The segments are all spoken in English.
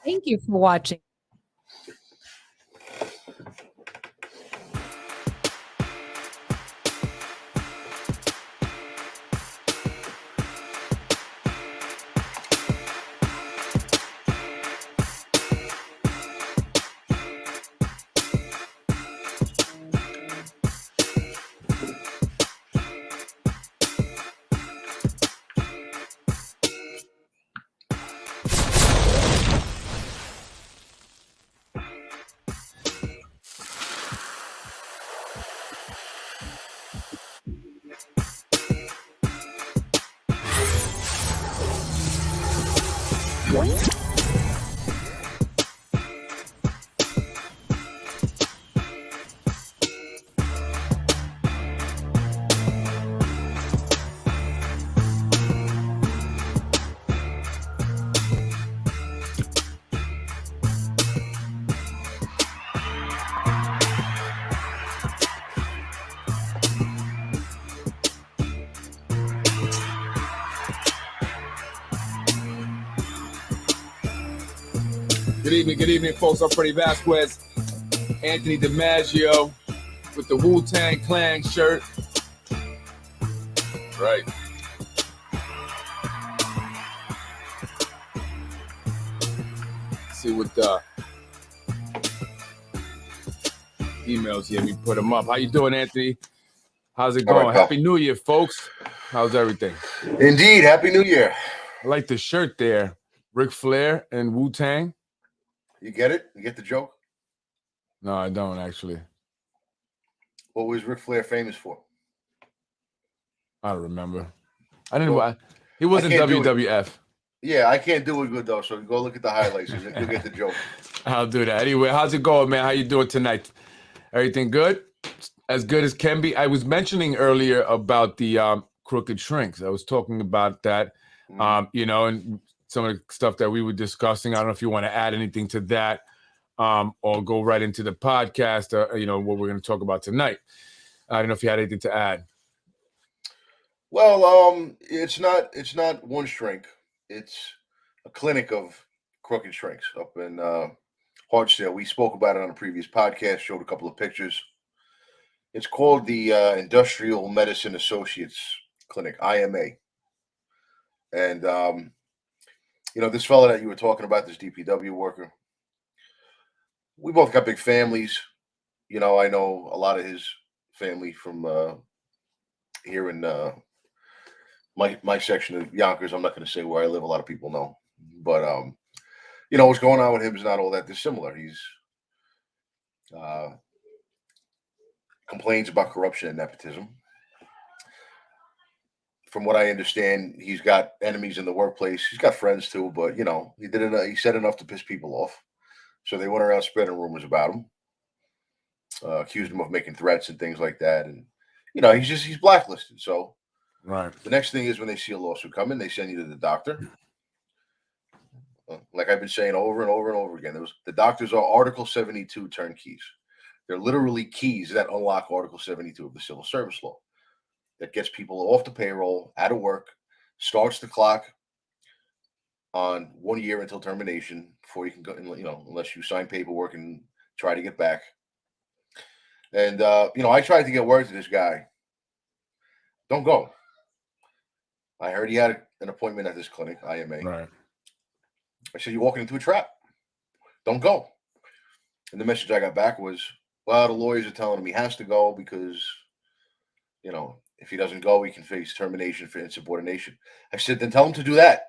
Thank you for watching. Good evening, folks. I'm Freddie Vasquez, Anthony DiMaggio with the Wu-Tang Clan shirt. Right. See what the emails here. We put them up. How you doing, Anthony? How's it going? Right, Happy New Year, folks. How's everything? Indeed. Happy New Year. I like the shirt there. Ric Flair and Wu-Tang. You get it? You get the joke? No, I don't actually. What was Ric Flair famous for? I don't remember. I didn't. Well, he wasn't WWF. Yeah, I can't do it good though. So go look at the highlights and you'll get the joke. I'll do that. Anyway, how's it going, man? How you doing tonight? Everything good? As good as can be. I was mentioning earlier about the crooked shrinks. I was talking about that, and some of the stuff that we were discussing. I don't know if you want to add anything to that, or go right into the podcast. What we're going to talk about tonight. I don't know if you had anything to add. Well, it's not one shrink. It's a clinic of crooked shrinks up in Hartsdale. We spoke about it on a previous podcast. Showed a couple of pictures. It's called the Industrial Medicine Associates Clinic, IMA, and this fellow that you were talking about, this DPW worker, we both got big families. I know a lot of his family from here in my section of Yonkers. I'm not going to say where I live. A lot of people know. But, what's going on with him is not all that dissimilar. He's complains about corruption and nepotism. From what I understand, he's got enemies in the workplace. He's got friends too, but he said enough to piss people off. So they went around spreading rumors about him, accused him of making threats and things like that. And he's blacklisted. So right. The next thing is when they see a lawsuit coming, they send you to the doctor. Like I've been saying over and over and over again, the doctors are Article 72 turnkeys. They're literally keys that unlock Article 72 of the Civil Service Law. That gets people off the payroll, out of work, starts the clock on 1 year until termination before you can go, unless you sign paperwork and try to get back. And, I tried to get word to this guy. Don't go. I heard he had an appointment at this clinic, IMA. Right. I said, you're walking into a trap. Don't go. And the message I got back was, well, the lawyers are telling him he has to go because, if he doesn't go, he can face termination for insubordination. I said, then tell him to do that.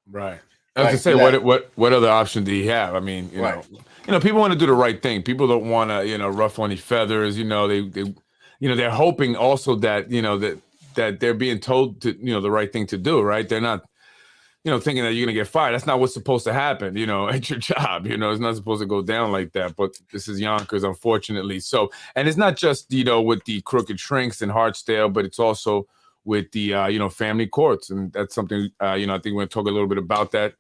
Right. I was to say, what other option do he have? I mean, people want to do the right thing. People don't want to, ruffle any feathers. They're hoping also that, that they're being told to, the right thing to do. Right. They're not, thinking that you're going to get fired. That's not what's supposed to happen, at your job. It's not supposed to go down like that. But this is Yonkers, unfortunately. So, and it's not just, with the crooked shrinks in Hartsdale, but it's also with the, family courts. And that's something, I think we're going to talk a little bit about that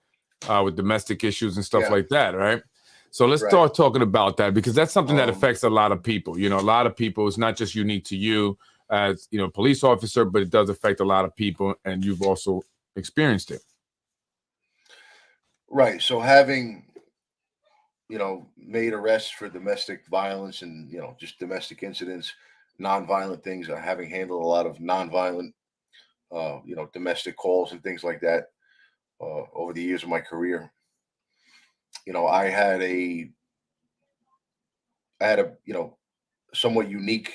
with domestic issues and stuff like that. Right. So let's start talking about that, because that's something that affects a lot of people. A lot of people, it's not just unique to you as, police officer, but it does affect a lot of people. And you've also experienced it. Right. So having made arrests for domestic violence and, just domestic incidents, non-violent things, having handled a lot of non-violent, domestic calls and things like that over the years of my career. I had a somewhat unique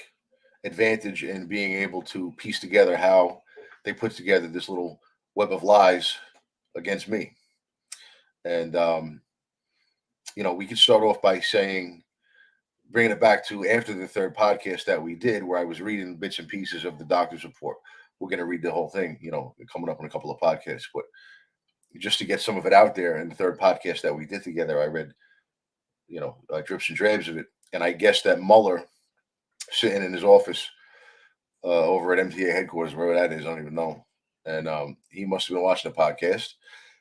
advantage in being able to piece together how they put together this little web of lies against me. And we could start off by bringing it back to after the third podcast that we did, where I was reading bits and pieces of the doctor's report. We're going to read the whole thing, coming up in a couple of podcasts. But just to get some of it out there, in the third podcast that we did together, I read, drips and drabs of it. And I guess that Mueller, sitting in his office over at MTA headquarters, wherever that is, I don't even know. And he must have been watching the podcast,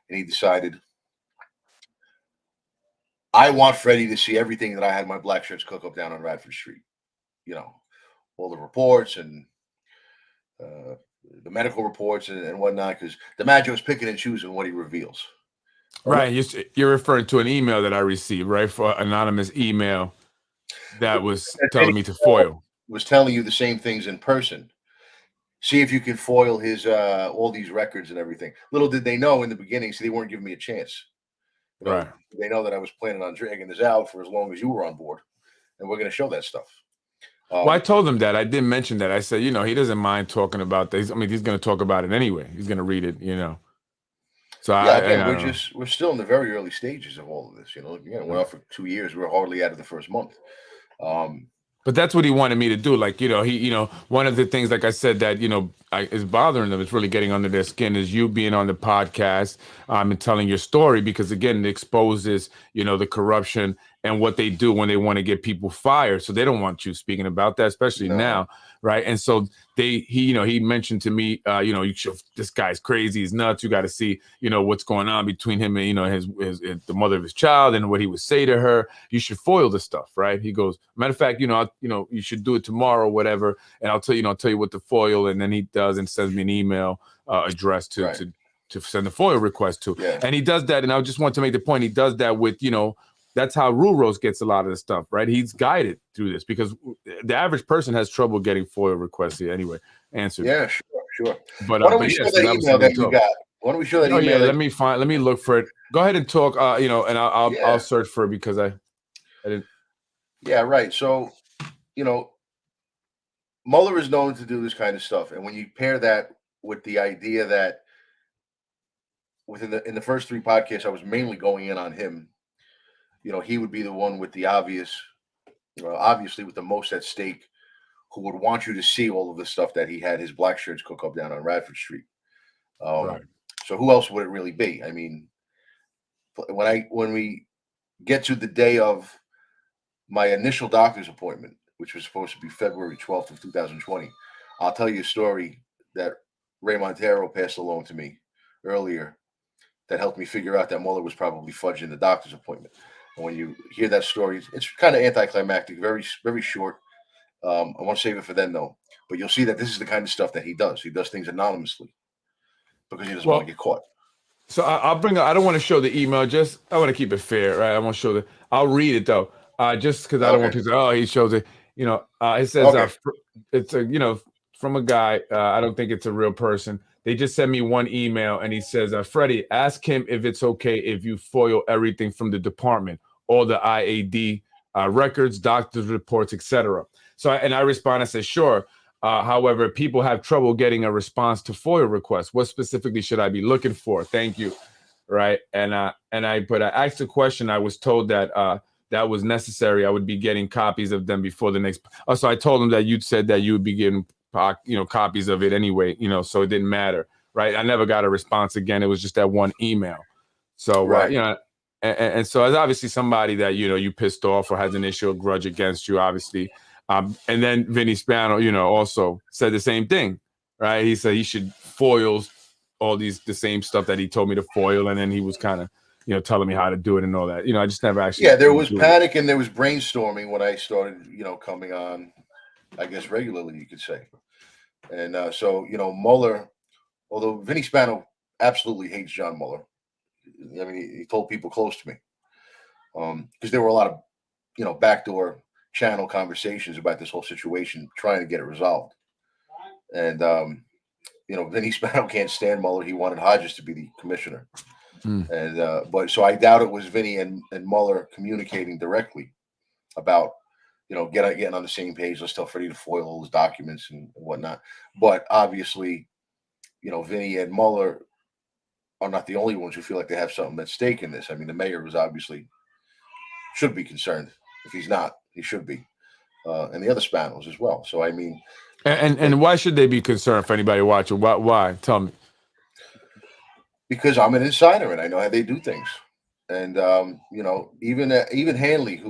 and he decided, I want Freddie to see everything that I had my black shirts cook up down on Radford Street. All the reports and the medical reports and whatnot, because DiMaggio is picking and choosing what he reveals. Right. You're referring to an email that I received, right? For anonymous email that was telling me to foil. Was telling you the same things in person. See if you can foil his all these records and everything. Little did they know in the beginning, so they weren't giving me a chance. Right. They know that I was planning on dragging this out for as long as you were on board, and we're going to show that stuff. Well, I told him that. I didn't mention that. I said, he doesn't mind talking about this. I mean, he's going to talk about it anyway. He's going to read it, So yeah, we're still in the very early stages of all of this. Again, we're out for 2 years. We're hardly out of the first month. But that's what he wanted me to do. Like, one of the things, like I said, that, is bothering them, it's really getting under their skin, is you being on the podcast and telling your story, because, again, it exposes, the corruption and what they do when they want to get people fired. So they don't want you speaking about that, especially now. Right. And so he mentioned to me, this guy's crazy, he's nuts. You got to see, what's going on between him and, his the mother of his child, and what he would say to her. You should foil the stuff. Right. He goes, matter of fact, you should do it tomorrow or whatever. And I'll tell you what to foil. And then he does, and sends me an email address to send a FOIA request to. Yeah. And he does that. And I just want to make the point. He does that with, that's how Ruros gets a lot of the stuff, right? He's guided through this, because the average person has trouble getting FOIA requests here anyway. Answered. Yeah, sure. But why don't we show that email that you got? Why don't we show that email? Yeah, let me look for it. Go ahead and talk, and I'll search for it, because I didn't. Yeah, right. So, Mueller is known to do this kind of stuff. And when you pair that with the idea that in the first 3 podcasts, I was mainly going in on him, he would be the one with the obviously with the most at stake, who would want you to see all of the stuff that he had his black shirts cook up down on Radford Street. Right. So who else would it really be? I mean, when we get to the day of my initial doctor's appointment, which was supposed to be February 12th of 2020, I'll tell you a story that Ray Montero passed along to me earlier that helped me figure out that Mueller was probably fudging the doctor's appointment. And when you hear that story, it's kind of anticlimactic, very, very short. I want to save it for then, though. But you'll see that this is the kind of stuff that he does. He does things anonymously because he doesn't want to get caught. So I don't want to show the email. I want to keep it fair, right? I won't show I'll read it though, just because I don't want people to say, he shows it. It says it's from a guy. I don't think it's a real person. They just sent me one email, and he says, Freddie, ask him if it's okay if you foil everything from the department, all the IAD records, doctor's reports, etc. So I respond, I said, sure. However, people have trouble getting a response to FOIA requests. What specifically should I be looking for? Thank you. Right. And I asked the question. I was told that that was necessary. I would be getting copies of them before the next. So I told him that you'd said that you would be getting copies of it anyway, so it didn't matter. Right. I never got a response again. It was just that one email. So, right. And so as obviously somebody that, you pissed off or has an issue or grudge against you, obviously. And then Vinny Spano, also said the same thing, right? He said he should foil all the same stuff that he told me to foil. And then he was kind of, telling me how to do it and all that. I just never actually. Yeah, there was panic and there was brainstorming when I started, coming on, I guess, regularly, you could say. And so, Mueller, although Vinny Spano absolutely hates John Mueller. I mean, he told people close to me. because there were a lot of backdoor channel conversations about this whole situation, trying to get it resolved. And Vinny Spano can't stand Mueller. He wanted Hodges to be the commissioner. And but so I doubt it was Vinny and Mueller communicating directly about getting on the same page. Let's tell Freddie to foil all his documents and whatnot. But obviously, Vinny and Mueller are not the only ones who feel like they have something at stake in this. I mean, the mayor was obviously should be concerned. If he's not, he should be, and the other Spanos as well. So I mean, and why should they be concerned? For anybody watching, why? Tell me. Because I'm an insider and I know how they do things. And even Hanley,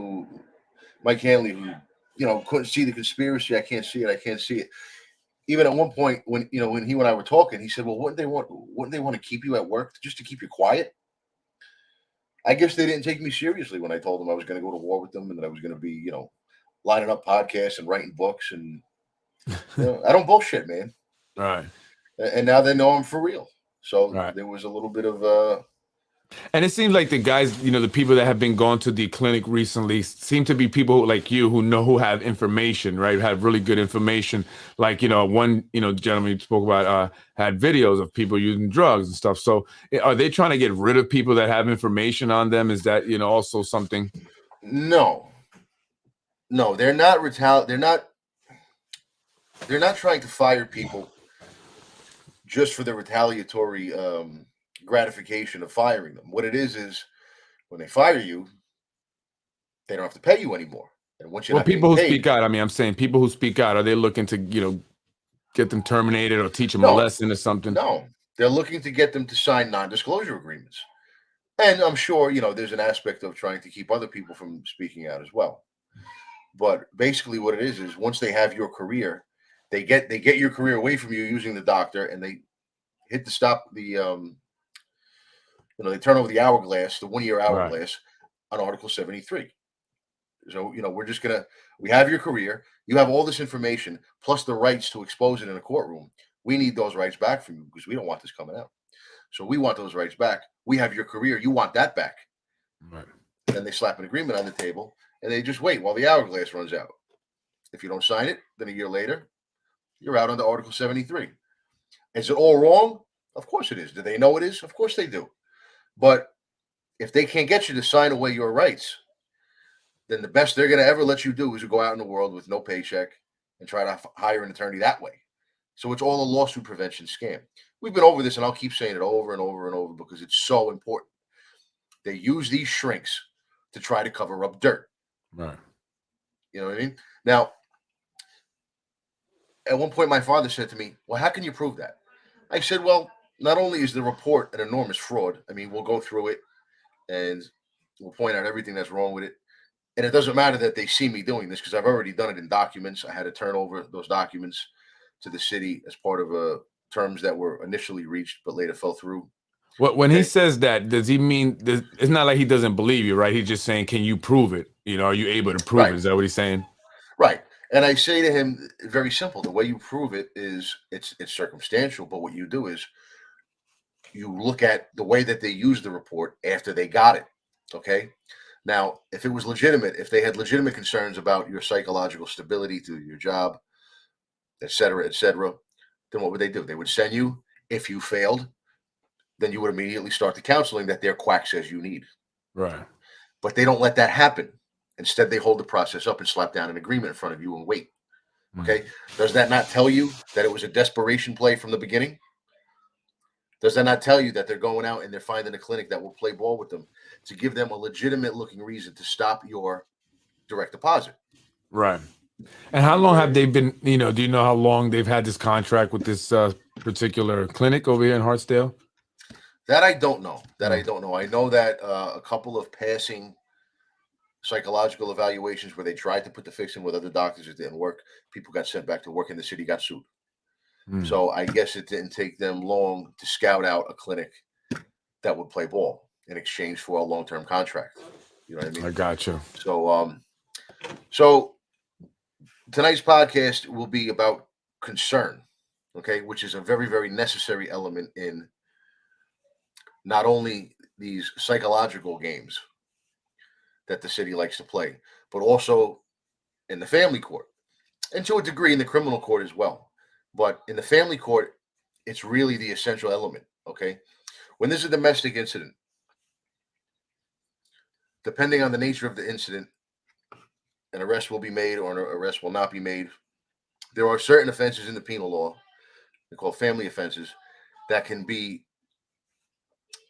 Mike Hanley, who couldn't see the conspiracy. I can't see it. Even at one point when he and I were talking, he said, "Well, wouldn't they want to keep you at work just to keep you quiet?" I guess they didn't take me seriously when I told them I was going to go to war with them and that I was going to be lining up podcasts and writing books, and I don't bullshit, man. Right. And now they know I'm for real. So right. There was a little bit of and it seems like the guys, the people that have been going to the clinic recently seem to be people like you who have information, right? Have really good information. Like, one, gentleman you spoke about had videos of people using drugs and stuff. So are they trying to get rid of people that have information on them? Is that, also something? No, they're not they're not trying to fire people just for the retaliatory gratification of firing them. What it is when they fire you, they don't have to pay you anymore. And once you're people who speak out, I'm saying people who speak out, are they looking to, get them terminated or teach them a lesson or something? No, they're looking to get them to sign non-disclosure agreements. And I'm sure, there's an aspect of trying to keep other people from speaking out as well. But basically what it is once they have your career, they get your career away from you using the doctor, and they hit the stop, they turn over the hourglass, the 1 year hourglass on Article 73. So, we have your career, you have all this information, plus the rights to expose it in a courtroom. We need those rights back from you because we don't want this coming out. So we want those rights back. We have your career. You want that back. Right. Then they slap an agreement on the table and they just wait while the hourglass runs out. If you don't sign it, then a year later, you're out under Article 73. Is it all wrong? Of course it is. Do they know it is? Of course they do. But if they can't get you to sign away your rights, then the best they're going to ever let you do is to go out in the world with no paycheck and try to hire an attorney that way. So it's all a lawsuit prevention scam. We've been over this, and I'll keep saying it over and over and over because it's so important. They use these shrinks to try to cover up dirt. Right. You know what I mean? Now, at one point, my father said to me, "Well, how can you prove that?" I said, "Well, not only is the report an enormous fraud, I mean, we'll go through it and we'll point out everything that's wrong with it. And it doesn't matter that they see me doing this because I've already done it in documents. I had to turn over those documents to the city as part of terms that were initially reached but later fell through." When he says that, does he mean it's not like he doesn't believe you, right? He's just saying, can you prove it? Are you able to prove it? Is that what he's saying? Right. And I say to him, very simple. The way you prove it is it's circumstantial, but what you do is you look at the way that they used the report after they got it. Okay. Now, if it was legitimate, if they had legitimate concerns about your psychological stability to your job, et cetera, then what would they do? They would send you. If you failed, then you would immediately start the counseling that their quack says you need. Right. But they don't let that happen. Instead, they hold the process up and slap down an agreement in front of you and wait. Okay. Does that not tell you that it was a desperation play from the beginning? Does that not tell you that they're going out and they're finding a clinic that will play ball with them to give them a legitimate looking reason to stop your direct deposit? Right. And how long have they been, do you know how long they've had this contract with this particular clinic over here in Hartsdale? That I don't know. I know that a couple of passing psychological evaluations where they tried to put the fix in with other doctors, it didn't work. People got sent back to work and the city got sued. So I guess it didn't take them long to scout out a clinic that would play ball in exchange for a long-term contract. You know what I mean? I got you. So tonight's podcast will be about concern, okay, which is a very, very necessary element in not only these psychological games, that the city likes to play, but also in the family court, and to a degree in the criminal court as well. But in the family court, it's really the essential element. Okay, when there's a domestic incident, depending on the nature of the incident, an arrest will be made or an arrest will not be made. There are certain offenses in the penal law, they're called family offenses, that can be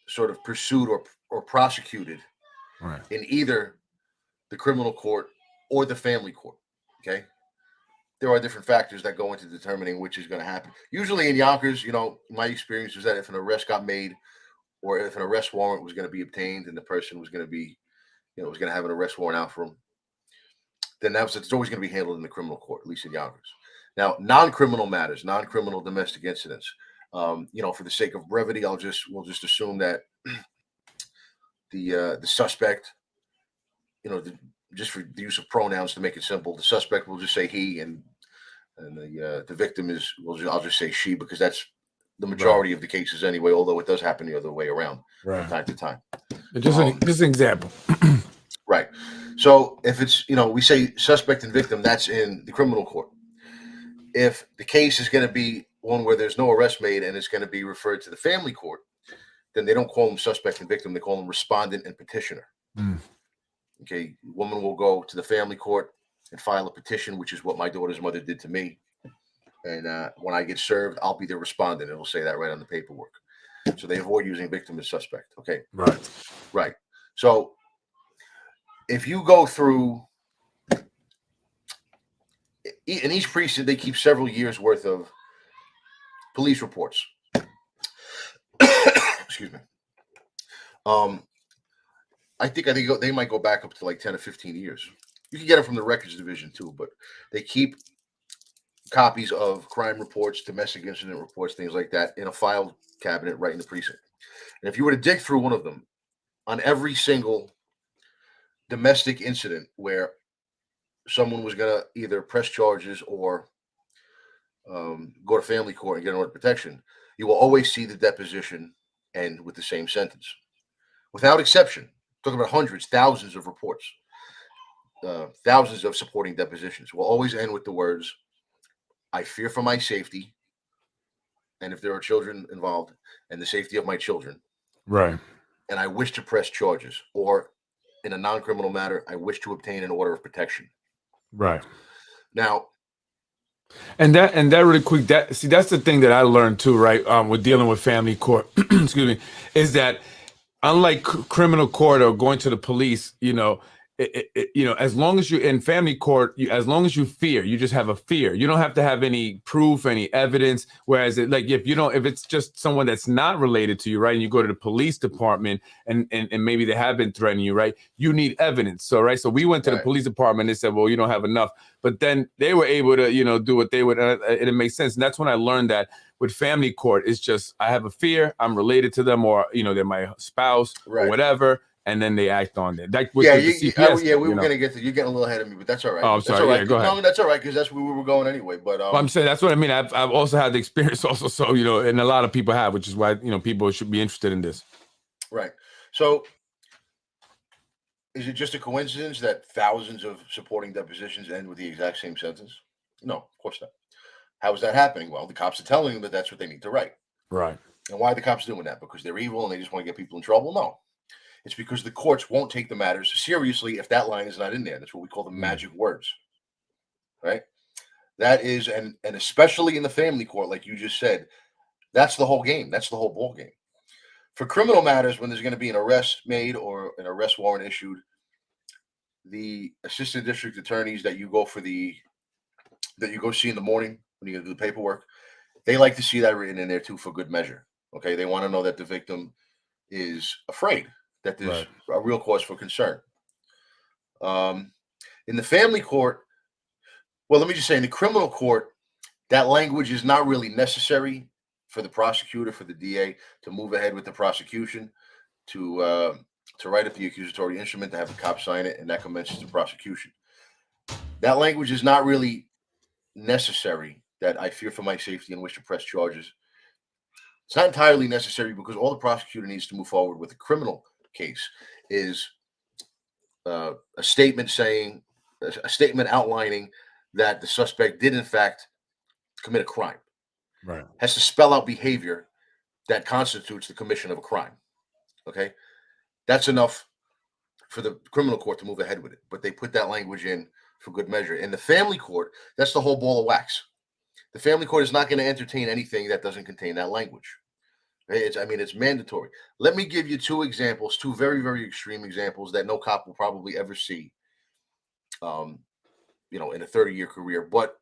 sort of pursued or prosecuted in either the criminal court or the family court. Okay. There are different factors that go into determining which is going to happen. Usually in Yonkers, my experience is that if an arrest got made or if an arrest warrant was going to be obtained and the person was going to be, was going to have an arrest warrant out for him, then it's always going to be handled in the criminal court, at least in Yonkers. Now, non-criminal matters, non-criminal domestic incidents, for the sake of brevity, we'll just assume that the suspect, just for the use of pronouns to make it simple, the suspect will just say he, and the victim I'll just say she, because that's the majority of the cases anyway. Although it does happen the other way around from time to time. Just an example, right? So if it's we say suspect and victim, that's in the criminal court. If the case is going to be one where there's no arrest made and it's going to be referred to the family court, then they don't call them suspect and victim. They call them respondent and petitioner. Okay, woman will go to the family court and file a petition, which is what my daughter's mother did to me. And when I get served, I'll be the respondent. It'll say that right on the paperwork. So they avoid using victim and suspect. Okay. Right. So if you go through, in each precinct, they keep several years worth of police reports. Excuse me. I think they might go back up to like 10 or 15 years. You can get them from the records division too, but they keep copies of crime reports, domestic incident reports, things like that in a file cabinet right in the precinct. And if you were to dig through one of them, on every single domestic incident where someone was going to either press charges or go to family court and get an order of protection, you will always see the deposition end with the same sentence, without exception. Talking about hundreds, thousands of reports, thousands of supporting depositions will always end with the words, "I fear for my safety, and if there are children involved, and the safety of my children, right, and I wish to press charges," or in a non-criminal matter, "I wish to obtain an order of protection." Right. Now, and that really quick, that's the thing that I learned too, right? With dealing with family court, excuse me, is that unlike criminal court or going to the police, as long as you're in family court, as long as you fear, you just have a fear. You don't have to have any proof, any evidence. Whereas if it's just someone that's not related to you, right, and you go to the police department and maybe they have been threatening you, right, you need evidence. So so we went to the police department. They said, well, you don't have enough, but then they were able to do what they would, and it makes sense. And that's when I learned that with family court, it's just I have a fear, I'm related to them, or they're my spouse or whatever. And then they act on it. Like with the CPS we were going to get to. You're getting a little ahead of me, but that's all right. Oh, I'm sorry. Right. Go ahead. No, that's all right because that's where we were going anyway. But I'm saying that's what I mean. I've also had the experience also, so and a lot of people have, which is why people should be interested in this. Right. So, is it just a coincidence that thousands of supporting depositions end with the exact same sentence? No, of course not. How is that happening? Well, the cops are telling them that that's what they need to write. Right. And why are the cops doing that? Because they're evil and they just want to get people in trouble? No. It's because the courts won't take the matters seriously if that line is not in there. That's what we call the magic words, right? That is, and especially in the family court, like you just said, that's the whole game. That's the whole ball game. For criminal matters, when there's going to be an arrest made or an arrest warrant issued, the assistant district attorneys that you go see in the morning when you do the paperwork, they like to see that written in there too for good measure. Okay, they want to know that the victim is afraid, that there's a real cause for concern. In the family court, well, let me just say, in the criminal court, that language is not really necessary for the prosecutor, for the DA to move ahead with the prosecution, to write up the accusatory instrument, to have the cop sign it, and that commences the prosecution. That language is not really necessary, that I fear for my safety and wish to press charges. It's not entirely necessary because all the prosecutor needs to move forward with a criminal case is a statement saying, a statement outlining that the suspect did in fact commit a crime. Right. Has to spell out behavior that constitutes the commission of a crime. Okay, that's enough for the criminal court to move ahead with it. But they put that language in for good measure. In the family court, that's the whole ball of wax. The family court is not going to entertain anything that doesn't contain that language. It's mandatory. Let me give you two examples, two very, very extreme examples that no cop will probably ever see, in a 30-year career, but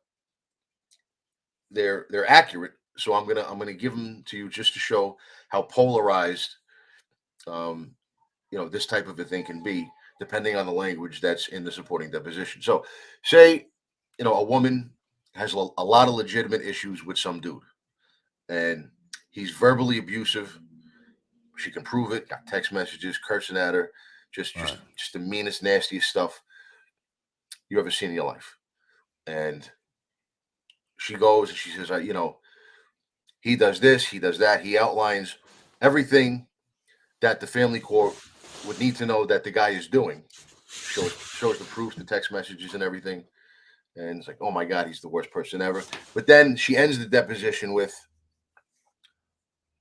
they're accurate. So I'm gonna give them to you just to show how polarized, this type of a thing can be, depending on the language that's in the supporting deposition. So, say, a woman has a lot of legitimate issues with some dude, and he's verbally abusive. She can prove it. Got text messages, cursing at her, just the meanest, nastiest stuff you ever seen in your life. And she goes and she says, he does this, he does that. He outlines everything that the family court would need to know that the guy is doing. Shows the proofs, the text messages, and everything. And it's like, oh my God, he's the worst person ever. But then she ends the deposition with,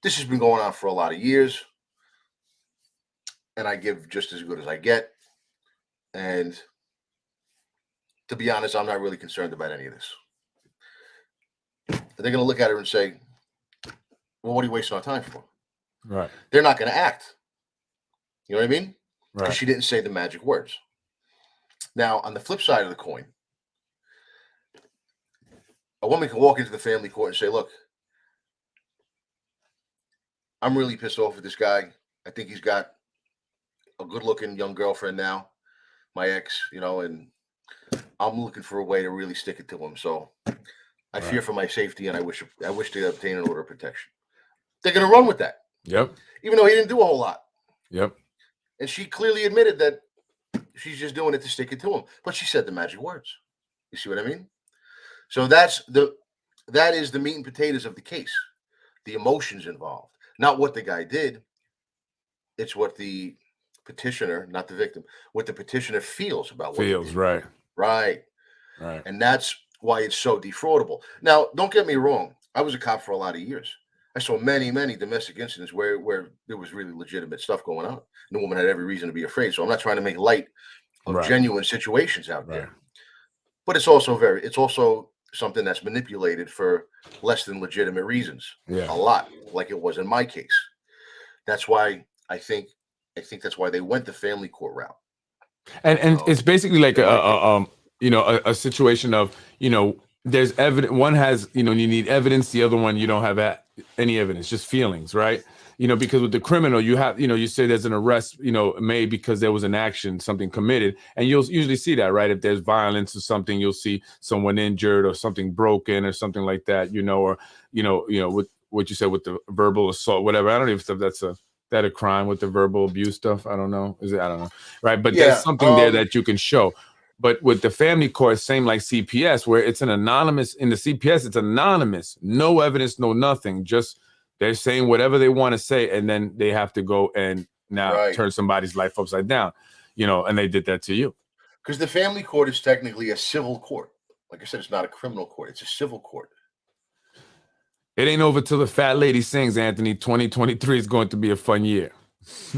this has been going on for a lot of years, and I give just as good as I get. And to be honest, I'm not really concerned about any of this. They're going to look at her and say, well, what are you wasting our time for? Right. They're not going to act. You know what I mean? Right. Because she didn't say the magic words. Now, on the flip side of the coin, a woman can walk into the family court and say, look, I'm really pissed off with this guy. I think he's got a good-looking young girlfriend now, my ex, and I'm looking for a way to really stick it to him. So I fear for my safety, and I wish to obtain an order of protection. They're going to run with that. Yep. Even though he didn't do a whole lot. Yep. And she clearly admitted that she's just doing it to stick it to him. But she said the magic words. You see what I mean? So that is the meat and potatoes of the case. The emotions involved. Not what the guy did. It's what the petitioner, not the victim, what the petitioner feels about what he did. Right. Right. And that's why it's so defraudable. Now, don't get me wrong. I was a cop for a lot of years. I saw many, many domestic incidents where there was really legitimate stuff going on. And the woman had every reason to be afraid. So I'm not trying to make light of genuine situations out there. But it's also something that's manipulated for less than legitimate reasons. Yeah. A lot, like it was in my case. That's why I think that's why they went the family court route. And it's basically like a situation of, there's evidence. One has, you need evidence. The other one, you don't have any evidence, just feelings, right? Because with the criminal, you have, you say there's an arrest, made because there was an action, something committed, and you'll usually see that, right? If there's violence or something, you'll see someone injured or something broken or something like that, or with what you said with the verbal assault, whatever. I don't even know if that's a crime with the verbal abuse stuff. I don't know. I don't know, right? But there's something there that you can show. But with the family court, same like CPS, where it's an anonymous, in the CPS, it's anonymous, no evidence, no nothing. Just they're saying whatever they want to say, and then they have to go and now turn somebody's life upside down, and they did that to you. Because the family court is technically a civil court. Like I said, it's not a criminal court. It's a civil court. It ain't over till the fat lady sings, Anthony. 2023 is going to be a fun year.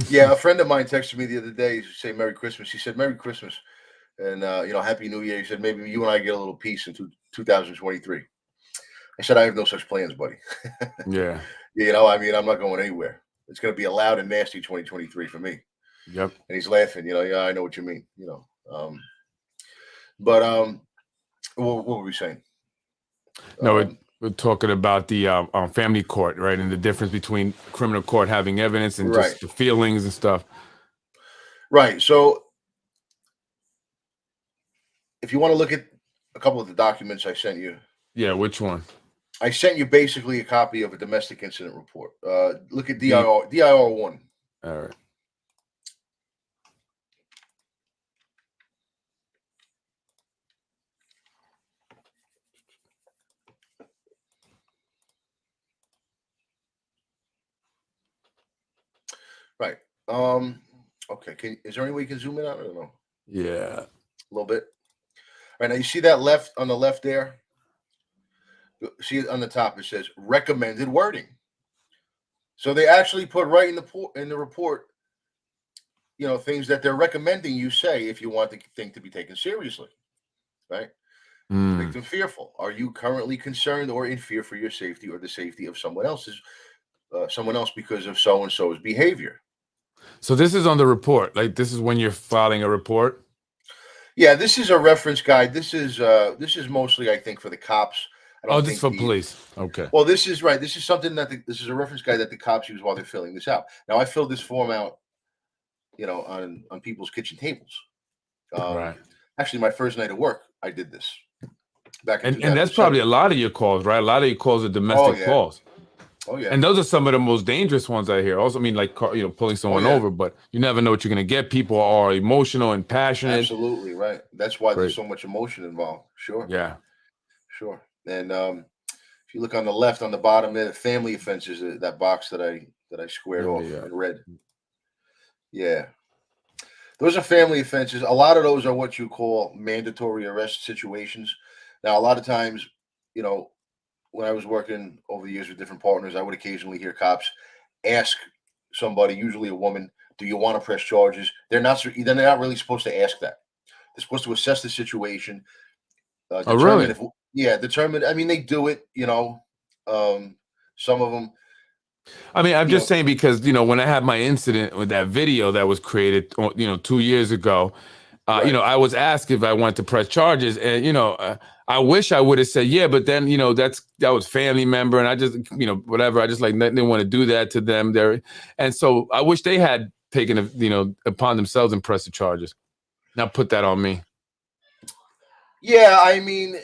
Yeah, a friend of mine texted me the other day to say Merry Christmas. He said, Merry Christmas. And, Happy New Year. He said, maybe you and I get a little peace in 2023. I said, I have no such plans, buddy. Yeah. I'm not going anywhere. It's going to be a loud and nasty 2023 for me. Yep. And he's laughing, yeah, I know what you mean, But what were we saying? No, we're talking about the family court, right? And the difference between criminal court having evidence and just the feelings and stuff. Right. So if you want to look at a couple of the documents I sent you. Yeah, which one? I sent you basically a copy of a domestic incident report. Look at DIR 1. All right. Right. Okay. Is there any way you can zoom in on it or no? Yeah. A little bit. Right now, you see that left on the left there. See it on the top. It says recommended wording. So they actually put right in the report, things that they're recommending you say if you want the thing to be taken seriously, right? Mm. Victim fearful. Are you currently concerned or in fear for your safety or the safety of someone else because of so and so's behavior? So this is on the report. Like this is when you're filing a report. Yeah, this is a reference guide. This is mostly, I think, for the cops. I Oh, don't this is think for police. Okay. Well, this is right. This is something this is a reference guide that the cops use while they're filling this out. Now, I filled this form out, on people's kitchen tables. Right. Actually, my first night of work, I did this back in And that's probably 2007. a lot of your calls, right? A lot of your calls are Oh domestic yeah, calls. oh yeah, And those are some of the most dangerous ones I hear. Also, I mean, like pulling oh someone yeah. over, but you never know what you're gonna get. People are emotional and passionate. Absolutely right. That's why there's Great. so much emotion involved. Sure, Yeah. sure. And if you look on the left, on the bottom there, family offenses, that box that I squared Yeah. off Yeah. in red. Yeah, those are family offenses. A lot of those are what you call mandatory arrest situations. Now, a lot of times, you know, when I was working over the years with different partners, I would occasionally hear cops ask somebody, usually a woman, "Do you want to press charges?" They're not really supposed to ask that. They're supposed to assess the situation, Oh, determine really? if yeah, determine. I mean, they do it. Some of them, I mean, I'm you just know, saying because when I had my incident with that video that was created, 2 years ago, right. I was asked if I wanted to press charges, and I wish I would have said yeah, but then that was family member, and I just whatever, I just like didn't want to do that to them there, and so I wish they had taken upon themselves and pressed the charges, not put that on me. Yeah, I mean,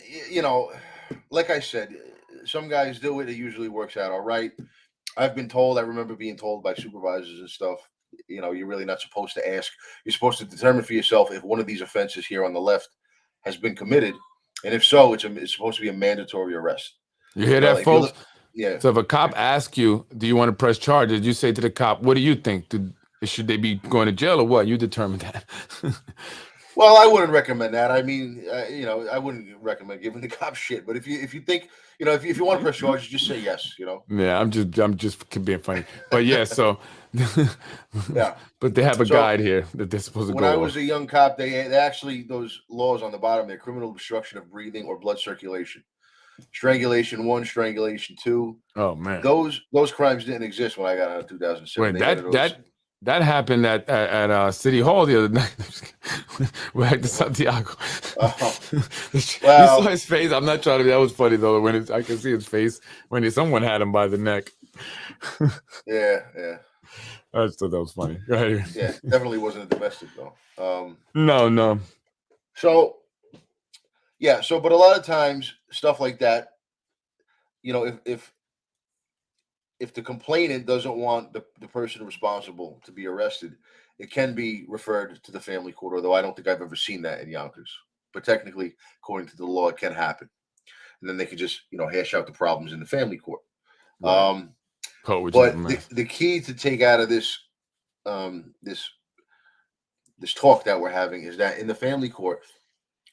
like I said, some guys do it. It usually works out all right. I've been told. I remember being told by supervisors and stuff. You're really not supposed to ask. You're supposed to determine for yourself if one of these offenses here on the left has been committed, and if so, it's supposed to be a mandatory arrest. You hear that, Like if you folks? look, yeah, So if a cop asks you, "Do you want to press charges?" you say to the cop, "What do you think? Should they be going to jail or what?" You determine that. well, I wouldn't recommend that. I mean, I wouldn't recommend giving the cops shit. But if you think, if you want to press charges, just say yes. Yeah, I'm just being funny. But yeah, so Yeah. but they have a So guide here that they're supposed to when I go was off. a young cop, they actually those laws on the bottom there: criminal obstruction of breathing or blood circulation, strangulation 1, strangulation 2. Oh man. Those crimes didn't exist when I got out of 2007. Wait, They added that those. that that happened at City Hall the other night. We're at the Santiago. Oh, You saw well, his face. I'm not trying to be. That was funny though. I can see his face when someone had him by the neck. yeah, yeah, I just thought that was funny. Go ahead. yeah. Definitely wasn't a domestic though. No, no. So yeah, but a lot of times stuff like that, if the complainant doesn't want the person responsible to be arrested, it can be referred to the family court. Although I don't think I've ever seen that in Yonkers, but technically, according to the law, it can happen, and then they could just hash out the problems in the family court. Right. Which is a But the, mess. the key to take out of this this talk that we're having is that in the family court,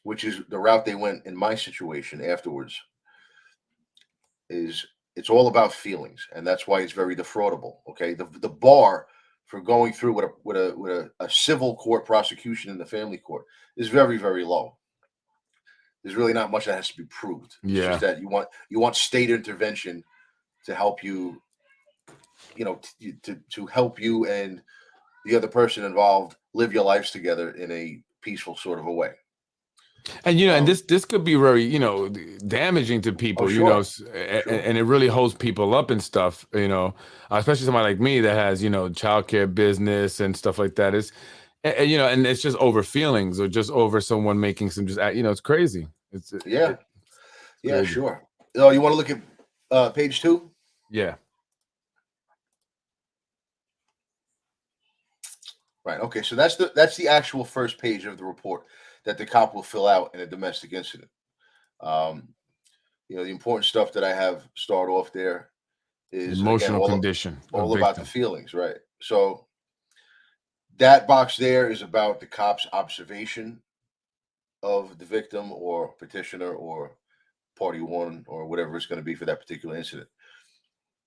which is the route they went in my situation afterwards, is it's all about feelings, and that's why it's very defraudable. Okay, the bar for going through with a civil court prosecution in the family court is very, very low. There's really not much that has to be proved. It's just Yeah. that you want state intervention to help you, to help you and the other person involved live your lives together in a peaceful sort of a way. And and Um, this could be very damaging to oh, people, sure, sure. and it really holds people up and stuff, especially somebody like me that has childcare business and stuff like that. And it's just over feelings or just over someone making some it's crazy. Yeah, It's yeah, crazy. sure. Oh, you want to look at page 2? Yeah. Right. Okay. So that's the actual first page of the report that the cop will fill out in a domestic incident. Um, the important stuff that I have start off there is again Emotional condition of all about the victim. feelings, right? So That box there is about the cop's observation of the victim or petitioner or party one or whatever it's going to be for that particular incident.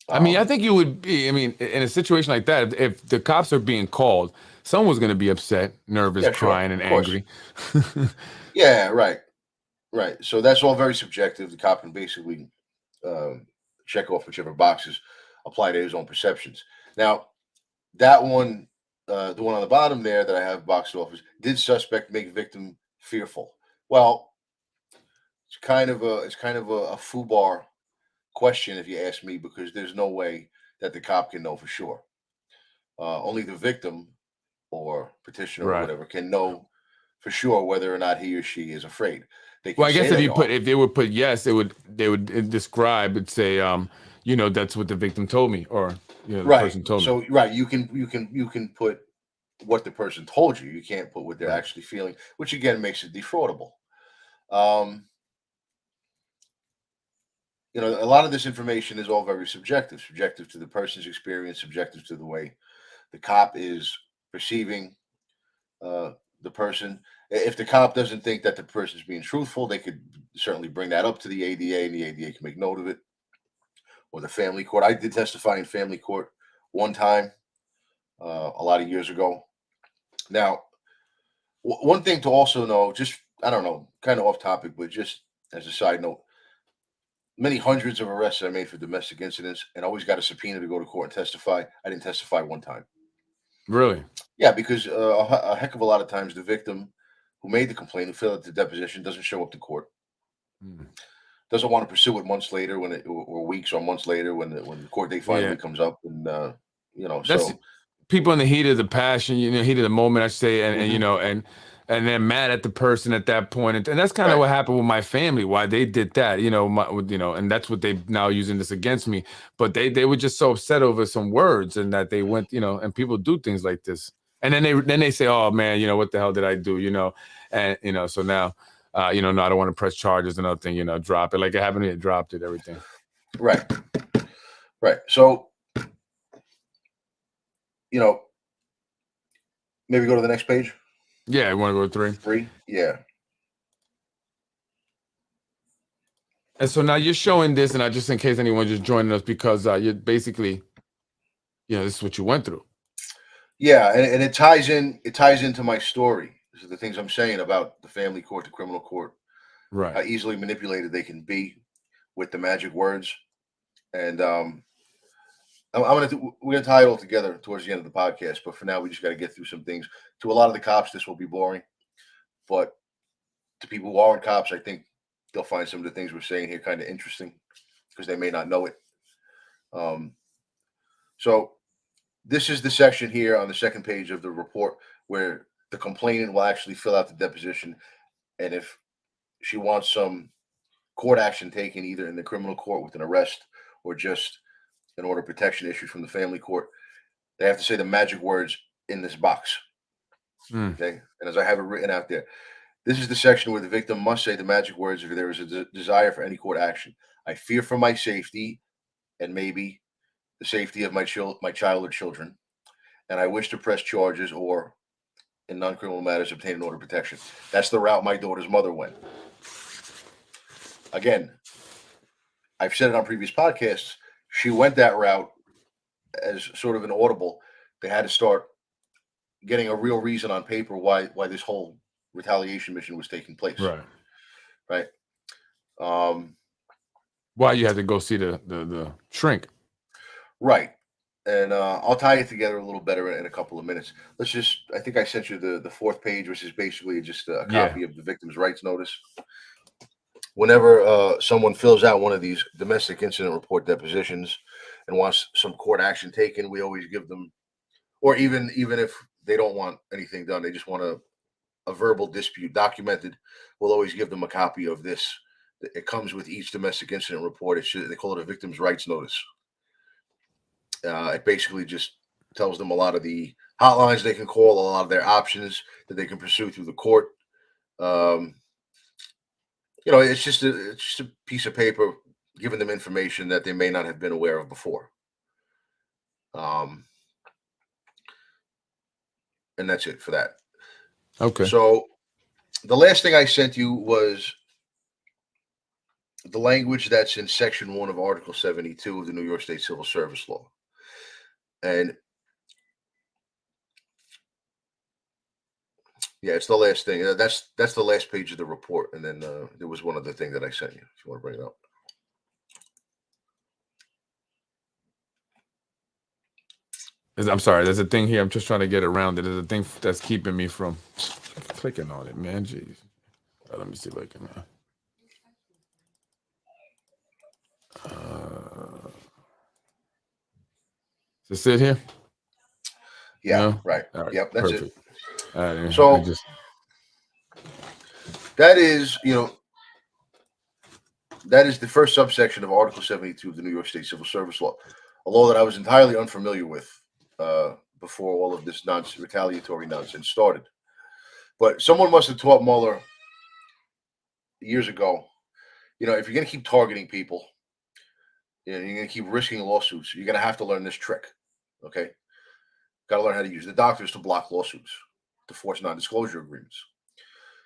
I mean, I think you would be. I mean, in a situation like that, if the cops are being called, someone's going to be upset, nervous, Yeah, sure, crying, and of course. angry. Yeah, right, right. So that's all very subjective. The cop can basically check off whichever boxes apply to his own perceptions. Now, that one, the one on the bottom there that I have boxed off is: did suspect make victim fearful? Well, it's kind of a foobar question if you ask me, because there's no way that the cop can know for sure. Only the victim or petitioner or Right. whatever can know for sure whether or not he or she is afraid. They Well, can I say guess they are. if they would put yes, they would describe and say, that's what the victim told me, or the Right. person told me. So right, you can put what the person told you. You can't put what they're Right. actually feeling, which again makes it defraudable. Um, a lot of this information is all very subjective to the person's experience, subjective to the way the cop is perceiving uh, the person. If the cop doesn't think that the person's being truthful, they could certainly bring that up to the ADA, and the ADA can make note of it, or the family court. I did testify in family court one time, a lot of years ago. Now, one thing to also know, just I don't know, kind of off topic, but just as a side note, many hundreds of arrests I made for domestic incidents, and always got a subpoena to go to court and testify. I didn't testify one time. Really? Yeah, because a heck of a lot of times the victim who made the complaint, who filled out the deposition, doesn't show up to court. Mm. Doesn't want to pursue it months later, or weeks or months later when the court date Yeah. finally comes up, and That's so. people in the heat of the passion, heat of the moment, I say, and Mhm. and they're mad at the person at that point, and that's kind of Right. what happened with my family. Why they did that, and that's what they now using this against me. But they were just so upset over some words, and that they went, and people do things like this, and then they say, oh man, what the hell did I do, and so now, no, I don't want to press charges, another thing, drop it like it happened. It dropped it, everything. Right. Right. So, maybe go to the next page. Yeah, I want to go to 3. 3. Yeah. And so now you're showing this, and I just in case anyone just joining us, because you're basically, this is what you went through. Yeah, and it ties in. It ties into my story. These are the things I'm saying about the family court, the criminal court, Right. how easily manipulated they can be with the magic words. And we're gonna tie it all together towards the end of the podcast. But for now, we just got to get through some things. To a lot of the cops, this will be boring, but to people who aren't cops, I think they'll find some of the things we're saying here kind of interesting, because they may not know it. So this is the section here on the second page of the report where the complainant will actually fill out the deposition, and if she wants some court action taken, either in the criminal court with an arrest or just an order of protection issued from the family court, they have to say the magic words in this box. Mm. Okay. And as I have it written out there, this is the section where the victim must say the magic words if there is a desire for any court action. I fear for my safety and maybe the safety of my child or children, and I wish to press charges or, in non-criminal matters, obtain an order of protection. That's the route my daughter's mother went. Again, I've said it on previous podcasts. She went that route as sort of an audible. They had to start getting a real reason on paper why this whole retaliation mission was taking place. Right. Right. Why you had to go see the shrink. Right. And I'll tie it together a little better in a couple of minutes. I think I sent you the fourth page, which is basically just a copy of the victim's rights notice. Whenever someone fills out one of these domestic incident report depositions and wants some court action taken, we always give them, or even if they don't want anything done, they just want a verbal dispute documented, we'll always give them a copy of this. It comes with each domestic incident report. They call it a victim's rights notice. It basically just tells them a lot of the hotlines they can call, a lot of their options that they can pursue through the court. It's just a piece of paper giving them information that they may not have been aware of before. and that's it for that. Okay. So the last thing I sent you was the language that's in Section 1 of Article 72 of the New York State Civil Service Law. And yeah, it's the last thing. That's the last page of the report. And then there was one other thing that I sent you, if you want to bring it up. I'm sorry, there's a thing here. I'm just trying to get around it. There's a thing that's keeping me from clicking on it, man. Jeez. Let me see if I can. Is it here? Yeah, no? right. All right. Yep, that's perfect. it. All right, so that is, that is the first subsection of Article 72 of the New York State Civil Service Law, a law that I was entirely unfamiliar with before all of this retaliatory nonsense started. But someone must have taught Mueller years ago, if you're going to keep targeting people, you're going to keep risking lawsuits, you're going to have to learn this trick, okay? Got to learn how to use the doctors to block lawsuits, to force non-disclosure agreements.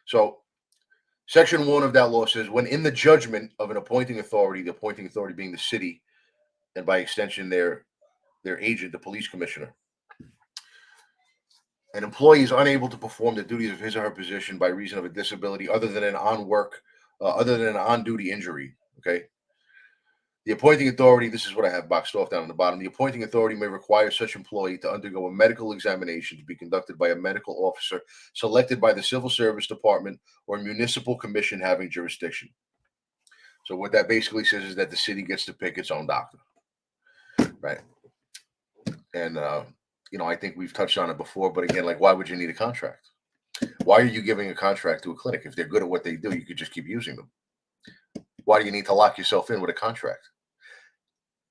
So Section 1 of that law says, when in the judgment of an appointing authority, the appointing authority being the city, and by extension their agent, the police commissioner, an employee is unable to perform the duties of his or her position by reason of a disability other than an on-duty injury, okay? The appointing authority, this is what I have boxed off down on the bottom. The appointing authority may require such employee to undergo a medical examination to be conducted by a medical officer selected by the Civil Service Department or municipal commission having jurisdiction. So what that basically says is that the city gets to pick its own doctor, right? And, I think we've touched on it before, but again, why would you need a contract? Why are you giving a contract to a clinic? If they're good at what they do, you could just keep using them. Why do you need to lock yourself in with a contract?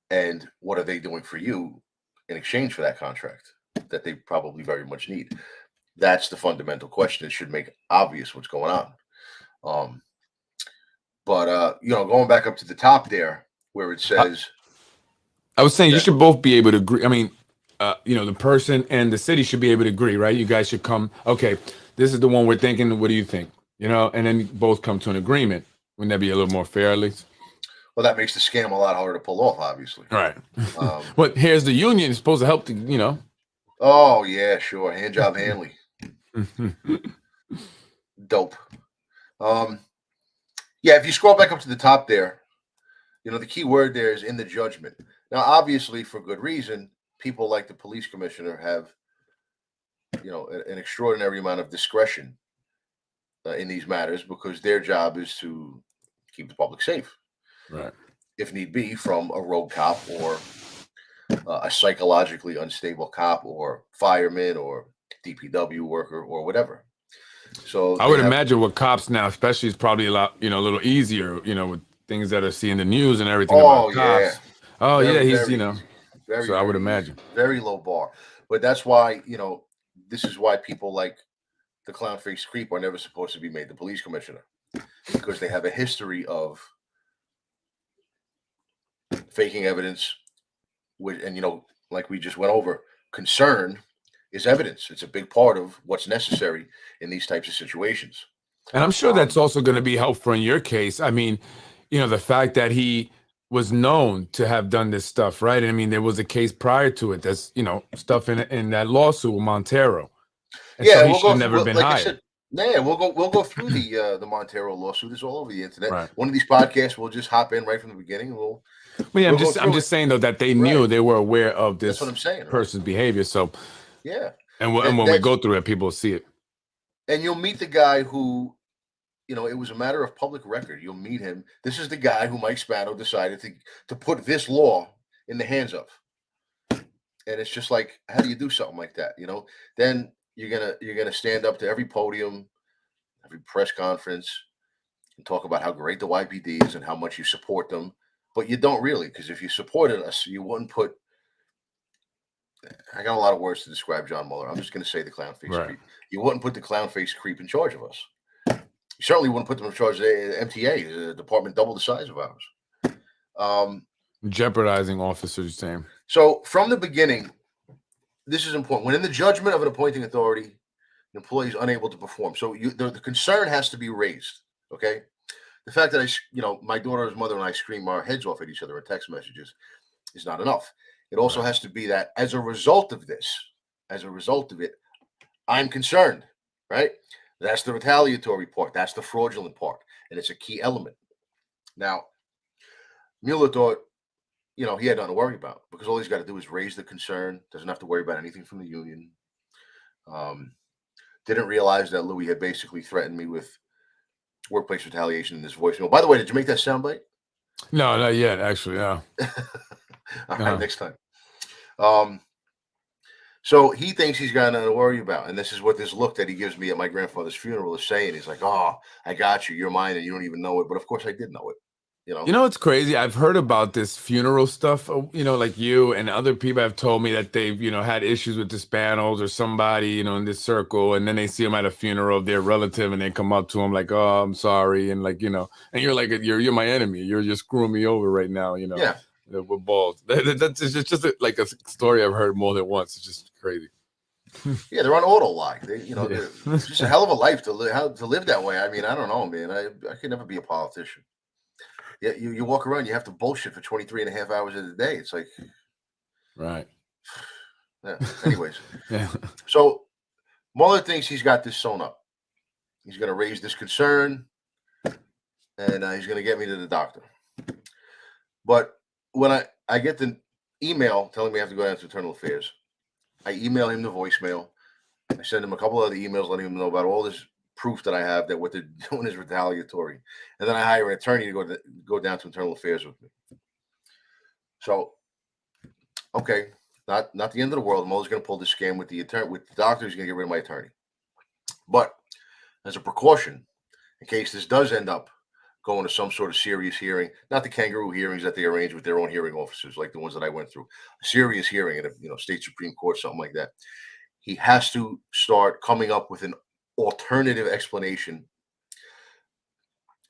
And what are they doing for you in exchange for that contract that they probably very much need? That's the fundamental question. It should make obvious what's going on. But going back up to the top there where it says, I was saying you should both be able to agree. I mean, the person and the city should be able to agree, right? You guys should come, okay, this is the one we're thinking. What do you think? And then both come to an agreement. Wouldn't that be a little more fair, at least? Well, that makes the scam a lot harder to pull off, obviously. Right. But here's the union. It's supposed to help Oh, yeah, sure. Hand job Hanley. Dope. Yeah, if you scroll back up to the top there, the key word there is in the judgment. Now, obviously, for good reason, people like the police commissioner have, an extraordinary amount of discretion in these matters because their job is to keep the public safe. Right. If need be, from a rogue cop or a psychologically unstable cop or fireman or DPW worker or whatever. So I would imagine with cops now, especially, it's probably a lot, a little easier, with things that are seeing the news and everything about cops. Oh, very, yeah, he's, very, so I would imagine. Very low bar. But that's why, this is why people like the clown face creep are never supposed to be made the police commissioner because they have a history of faking evidence, and like we just went over, concern is evidence. It's a big part of what's necessary in these types of situations. And I'm sure that's also going to be helpful in your case. I mean, the fact that he was known to have done this stuff, right? I mean, there was a case prior to it. That's stuff in that lawsuit with Montero. And yeah, so he should have never been hired. We'll go through the Montero lawsuit. It's all over the internet. Right. One of these podcasts, we'll just hop in right from the beginning. Well, yeah, I'm just saying though that they knew, they were aware of this. That's what I'm saying, person's behavior. So yeah, and when we go through it, people will see it. And you'll meet the guy who, it was a matter of public record. You'll meet him. This is the guy who Mike Spano decided to put this law in the hands of. And it's just like, how do you do something like that? Then you're gonna stand up to every podium, every press conference, and talk about how great the YPD is and how much you support them. But you don't really, because if you supported us, you wouldn't put. I got a lot of words to describe John Mueller. I'm just going to say the clown face creep. You wouldn't put the clown face creep in charge of us. You certainly wouldn't put them in charge of the MTA, a department double the size of ours. Jeopardizing officers, saying. So from the beginning, this is important. When in the judgment of an appointing authority, the employee is unable to perform. So the concern has to be raised. Okay. The fact that my daughter's mother and I scream our heads off at each other in text messages is not enough. It also has to be that as a result of it, I'm concerned, right? That's the retaliatory part. That's the fraudulent part. And it's a key element. Now, Mueller thought, he had nothing to worry about because all he's got to do is raise the concern. Doesn't have to worry about anything from the union. Didn't realize that Louis had basically threatened me with workplace retaliation in this voicemail. By the way, did you make that soundbite? No, not yet, actually. No. All right, next time. So he thinks he's got nothing to worry about. And this is what this look that he gives me at my grandfather's funeral is saying. He's like, oh, I got you. You're mine and you don't even know it. But of course I did know it. It's crazy. I've heard about this funeral stuff, like you and other people have told me that they've, had issues with Hispanos or somebody, in this circle. And then they see them at a funeral of their relative and they come up to them like, oh, I'm sorry. And like, and you're like, you're my enemy. You're just screwing me over right now, Yeah. With balls. That's just like a story I've heard more than once. It's just crazy. Yeah, they're on auto lock. It's just a hell of a life to live that way. I mean, I don't know, man. I could never be a politician. Yeah, you walk around, you have to bullshit for 23 and a half hours of the day. It's like, right. Yeah. Anyways, yeah. So Mueller thinks he's got this sewn up. He's going to raise this concern, and he's going to get me to the doctor. But when I get the email telling me I have to go down to Internal Affairs, I email him the voicemail. I send him a couple other emails letting him know about all this proof that I have that what they're doing is retaliatory. And then I hire an attorney to go down to Internal Affairs with me. So, okay, not the end of the world. Mueller's going to pull this scam with the doctor. He's going to get rid of my attorney. But as a precaution, in case this does end up going to some sort of serious hearing, not the kangaroo hearings that they arrange with their own hearing officers, like the ones that I went through, a serious hearing at a state Supreme Court, something like that. He has to start coming up with an alternative explanation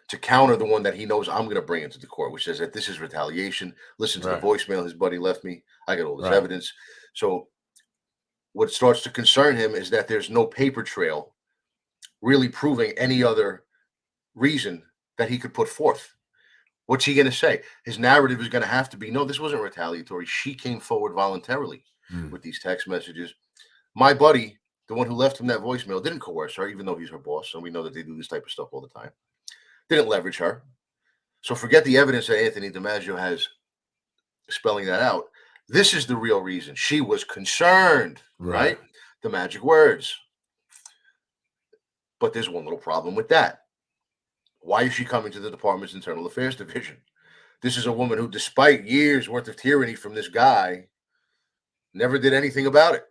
to counter the one that he knows I'm going to bring into the court, which says that this is retaliation. Listen to the voicemail his buddy left me. I got all this evidence. So what starts to concern him is that there's no paper trail really proving any other reason that he could put forth. What's he going to say? His narrative is going to have to be, no, this wasn't retaliatory. She came forward voluntarily with these text messages. My buddy, the one who left him that voicemail, didn't coerce her, even though he's her boss. And we know that they do this type of stuff all the time. Didn't leverage her. So forget the evidence that Anthony DiMaggio has spelling that out. This is the real reason. She was concerned, right? The magic words. But there's one little problem with that. Why is she coming to the department's internal affairs division? This is a woman who, despite years worth of tyranny from this guy, never did anything about it.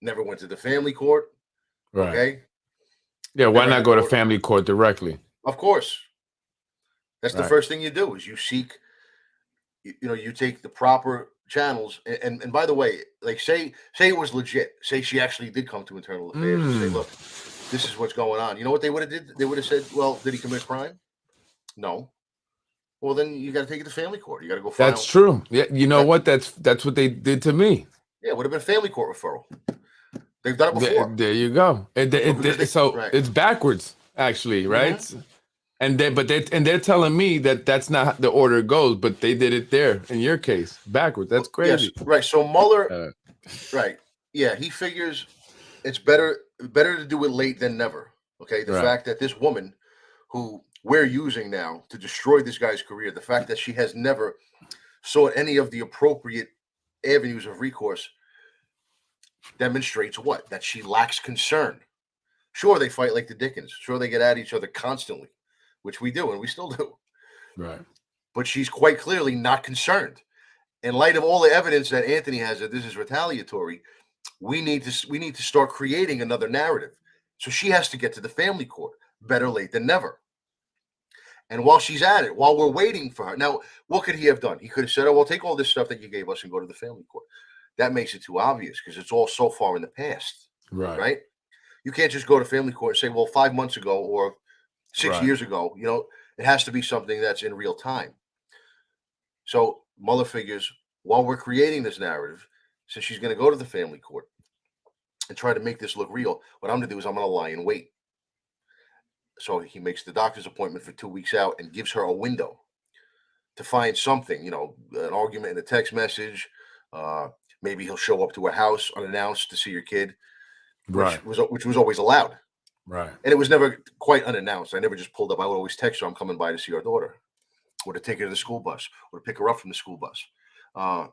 Never went to the family court. Okay. Yeah. Why not go to family court directly? Of course. That's the first thing you do is you seek, you take the proper channels. And by the way, like say it was legit. Say she actually did come to internal affairs and say, look, this is what's going on. You know what they would have did? They would have said, well, did he commit a crime? No. Well, then you got to take it to family court. You got to go file. That's true. Yeah. You know what? That's what they did to me. Yeah. It would have been a family court referral. They've done it before. There you go. It's backwards, actually, right? Mm-hmm. And they're telling me that that's not the order it goes, but they did it there in your case backwards. That's crazy. Yes, right. So Mueller, right? Yeah, he figures it's better to do it late than never. Okay, the fact that this woman, who we're using now to destroy this guy's career, the fact that she has never sought any of the appropriate avenues of recourse, demonstrates what? That she lacks concern. Sure, they fight like the Dickens. Sure, they get at each other constantly, which we do, and we still do. Right. But she's quite clearly not concerned. In light of all the evidence that Anthony has that this is retaliatory, we need to start creating another narrative. So she has to get to the family court. Better late than never. And while she's at it, while we're waiting for her, now, what could he have done? He could have said, oh, well, take all this stuff that you gave us and go to the family court. That makes it too obvious because it's all so far in the past. Right? You can't just go to family court and say, well, 5 months ago or 6 years ago, it has to be something that's in real time. So Mueller figures while we're creating this narrative, since she's going to go to the family court, and try to make this look real, what I'm going to do is I'm going to lie in wait. So he makes the doctor's appointment for 2 weeks out and gives her a window to find something, an argument in a text message. Maybe he'll show up to her house unannounced to see your kid, which was always allowed. Right. And it was never quite unannounced. I never just pulled up. I would always text her, I'm coming by to see our daughter, or to take her to the school bus, or to pick her up from the school bus.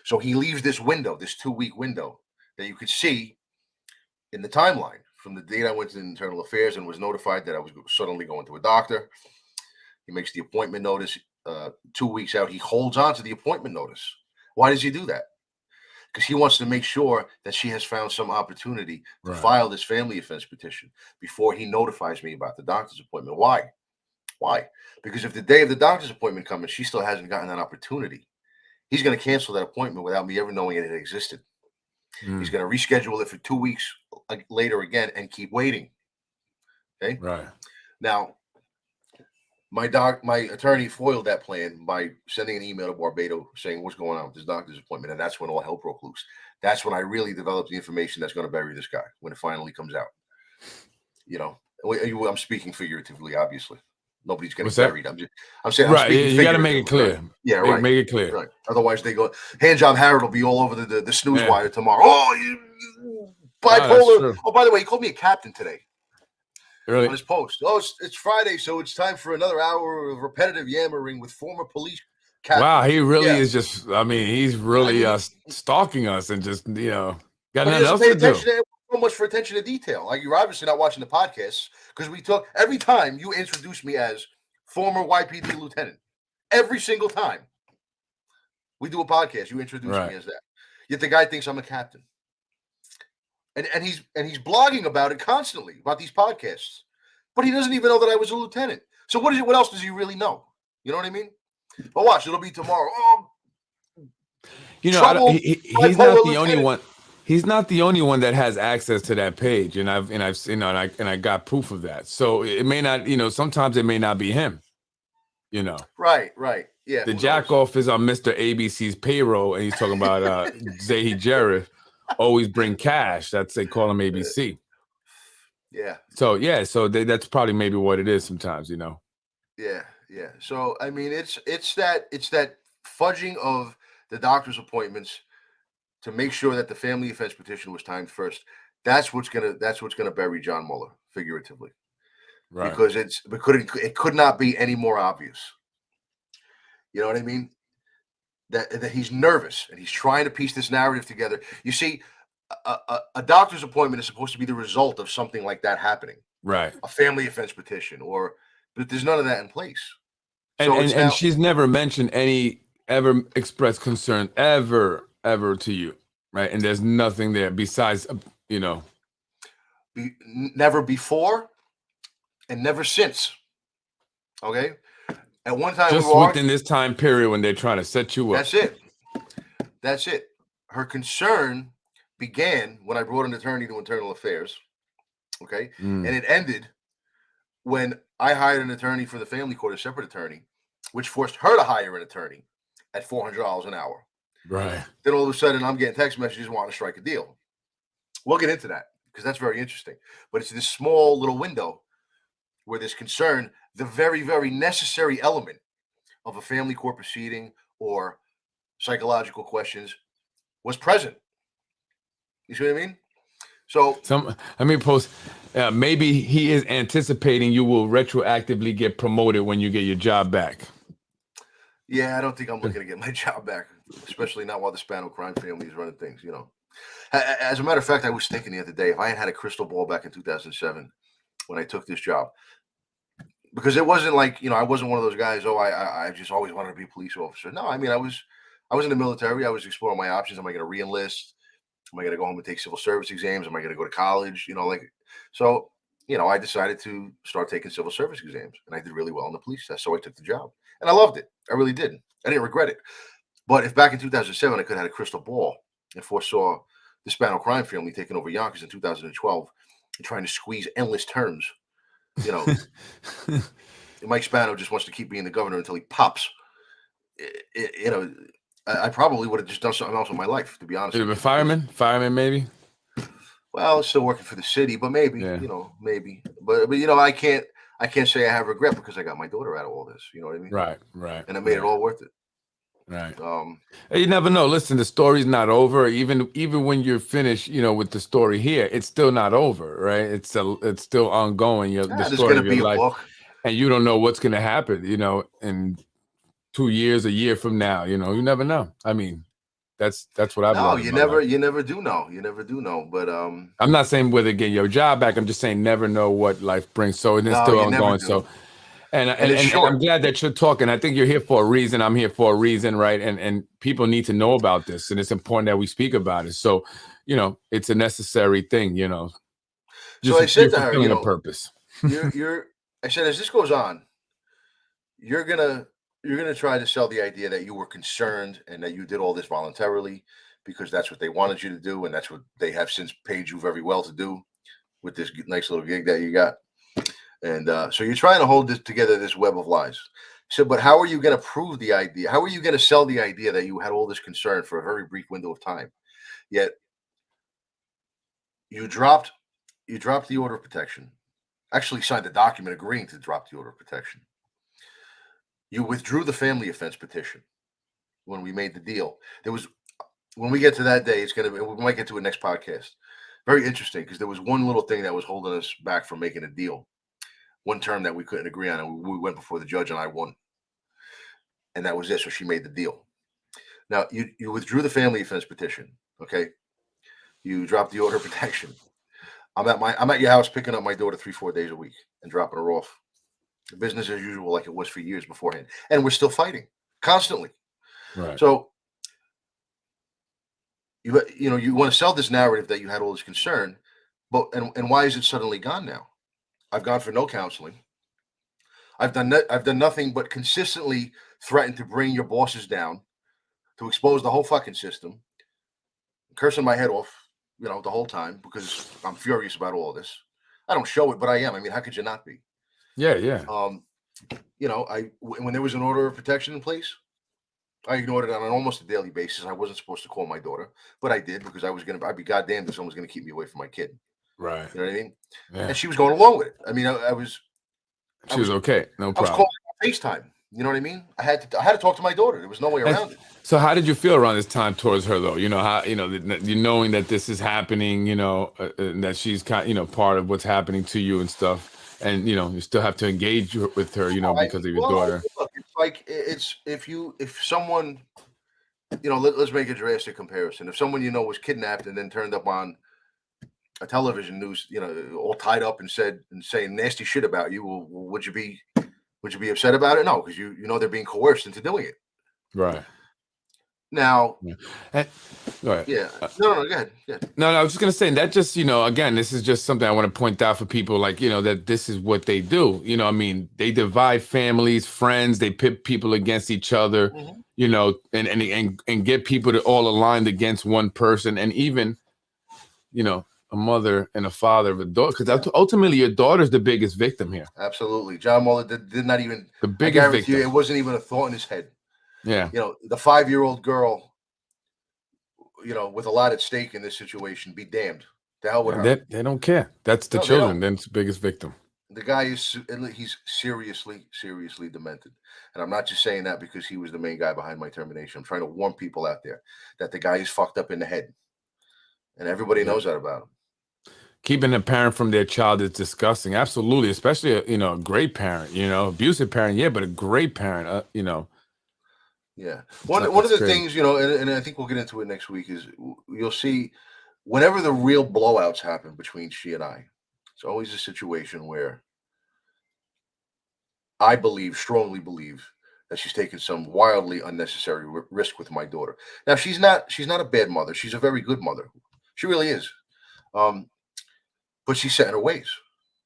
So he leaves this window, this 2-week window that you could see in the timeline from the date I went to internal affairs and was notified that I was suddenly going to a doctor. He makes the appointment notice 2 weeks out. He holds on to the appointment notice. Why does he do that? Because he wants to make sure that she has found some opportunity to file this family offense petition before he notifies me about the doctor's appointment. Why? Because if the day of the doctor's appointment comes and she still hasn't gotten that opportunity, he's going to cancel that appointment without me ever knowing it existed. He's going to reschedule it for 2 weeks later again and keep waiting. Okay. Right. Now, my attorney foiled that plan by sending an email to Barbados saying what's going on with this doctor's appointment, and that's when all hell broke loose. That's when I really developed the information that's going to bury this guy when it finally comes out. I'm speaking figuratively, obviously. Nobody's getting buried. I'm saying right. You got to make it clear. Right? Yeah, right. Make it clear. Right. Otherwise, they go. Handjob Harold will be all over the snooze wire tomorrow. Oh, you bipolar. Oh, by the way, he called me a captain today. Really? On his post. Oh, it's Friday, so it's time for another hour of repetitive yammering with former police captain. Wow, he really is just. I mean, he's really stalking us and just got nothing else to do. So much for attention to detail. Like, you're obviously not watching the podcasts because we talk every time you introduce me as former YPD lieutenant. Every single time we do a podcast, you introduce me as that. Yet the guy thinks I'm a captain. And he's blogging about it constantly, about these podcasts. But he doesn't even know that I was a lieutenant. So what else does he really know? You know what I mean? But watch, it'll be tomorrow. He's not the only one. He's not the only one that has access to that page, and I've seen and I got proof of that. So it may not, sometimes it may not be him. Right, yeah. The jack off is on Mr. ABC's payroll, and he's talking about Zahi Jarrett always bring cash. They call him ABC. Yeah. So that's probably maybe what it is sometimes, Yeah. So I mean, it's that fudging of the doctor's appointments to make sure that the family offense petition was timed first. That's what's gonna bury John Mueller, figuratively. Right. Because it could not be any more obvious. You know what I mean? That he's nervous and he's trying to piece this narrative together. You see, a doctor's appointment is supposed to be the result of something like that happening. Right. A family offense petition, but there's none of that in place. And she's never mentioned ever expressed concern ever to you, right? And there's nothing there besides, never before and never since. Okay. At one time, just within this time period when they're trying to set you up. That's it. Her concern began when I brought an attorney to internal affairs. Okay. And it ended when I hired an attorney for the family court, a separate attorney, which forced her to hire an attorney at $400 an hour. Right. Then all of a sudden, I'm getting text messages wanting to strike a deal. We'll get into that because that's very interesting. But it's this small little window where this concern, the very, very necessary element of a family court proceeding or psychological questions, was present. You see what I mean? So maybe he is anticipating you will retroactively get promoted when you get your job back. Yeah, I don't think I'm looking to get my job back, especially not while the Spano crime family is running things, As a matter of fact, I was thinking the other day, if I had a crystal ball back in 2007 when I took this job, because it wasn't like, I wasn't one of those guys, I just always wanted to be a police officer. No, I mean, I was in the military. I was exploring my options. Am I going to re-enlist? Am I going to go home and take civil service exams? Am I going to go to college? I decided to start taking civil service exams, and I did really well on the police test. So I took the job, and I loved it. I really did. I didn't regret it. But if back in 2007, I could have had a crystal ball and foresaw the Spano crime family taking over Yonkers in 2012 and trying to squeeze endless terms, Mike Spano just wants to keep being the governor until he pops. I probably would have just done something else with my life, to be honest. Fireman maybe. Well, still working for the city, but maybe, Yeah. maybe. But I can't say I have regret because I got my daughter out of all this. You know what I mean? Right. And I made it all worth it. Right. Um, You never know. Listen, the story's not over. Even when you're finished, with the story here, it's still not over, right? It's still ongoing. The there's story gonna of your be a life, book. and you don't know what's going to happen. In 2 years, a year from now, you never know. I mean, that's what I've No, learned in my life. you never do know. You never do know. But I'm not saying whether get your job back. I'm just saying never know what life brings. So and it's no, still you never ongoing. So do. and And it's and I'm short. glad that you're talking. I think you're here for a reason. I'm here for a reason, right? And people need to know about this, and it's important that we speak about it. So, it's a necessary thing. So I You're said to her, fulfilling a purpose. you're. I said, as this goes on, you're gonna try to sell the idea that you were concerned and that you did all this voluntarily because that's what they wanted you to do, and that's what they have since paid you very well to do with this nice little gig that you got. And so you're trying to hold this together, this web of lies. So, but how are you going to prove the idea? How are you going to sell the idea that you had all this concern for a very brief window of time? Yet you dropped the order of protection. Actually, signed a document agreeing to drop the order of protection. You withdrew the family offense petition when we made the deal. There was when we get to that day, we might get to it next podcast. Very interesting because there was one little thing that was holding us back from making a deal. One term that we couldn't agree on, and we went before the judge, and I won. And that was it. So she made the deal. Now you withdrew the family offense petition. Okay, you dropped the order of protection. I'm at your house picking up my daughter 3-4 days a week and dropping her off. Business as usual, like it was for years beforehand, and we're still fighting constantly. Right. So you want to sell this narrative that you had all this concern, but and why is it suddenly gone now? I've gone for no counseling. I've done nothing but consistently threaten to bring your bosses down, to expose the whole fucking system, cursing my head off, the whole time because I'm furious about all this. I don't show it, but I am. I mean, how could you not be? Yeah. When there was an order of protection in place, I ignored it on an almost a daily basis. I wasn't supposed to call my daughter, but I did because I'd be goddamned if someone's gonna keep me away from my kid. Right. You know what I mean? Yeah. And she was going along with it. I mean, She was okay. No problem. I was calling on FaceTime. You know what I mean? I had to talk to my daughter. There was no way around it. So how did you feel around this time towards her, though? How you knowing that this is happening, and that she's part of what's happening to you and stuff, and you still have to engage with her, because of your daughter. Look, it's like if someone, let's make a drastic comparison. If someone was kidnapped and then turned up on a television news, all tied up and saying nasty shit about you, well, would you be upset about it? No, because they're being coerced into doing it. Right. Now, go ahead. Yeah. No, go ahead. No, I was just gonna say, and that just, again, this is just something I want to point out for people, like, that this is what they do. I mean, they divide families, friends, they pit people against each other, and get people to all aligned against one person, and even, a mother and a father of a daughter, because ultimately your daughter's the biggest victim here. Absolutely. John Mueller did not even, the biggest victim. It wasn't even a thought in his head. Yeah. The 5-year-old girl, with a lot at stake in this situation, be damned. The hell with her. They don't care. That's the children. That's the biggest victim. The guy he's seriously demented. And I'm not just saying that because he was the main guy behind my termination. I'm trying to warn people out there that the guy is fucked up in the head. And everybody knows that about him. Keeping a parent from their child is disgusting. Absolutely. Especially, a great parent, abusive parent. Yeah, but a great parent, Yeah. One of the things, and I think we'll get into it next week, is you'll see whenever the real blowouts happen between she and I, it's always a situation where I strongly believe that she's taken some wildly unnecessary risk with my daughter. Now, she's not a bad mother. She's a very good mother. She really is. But she's set in her ways.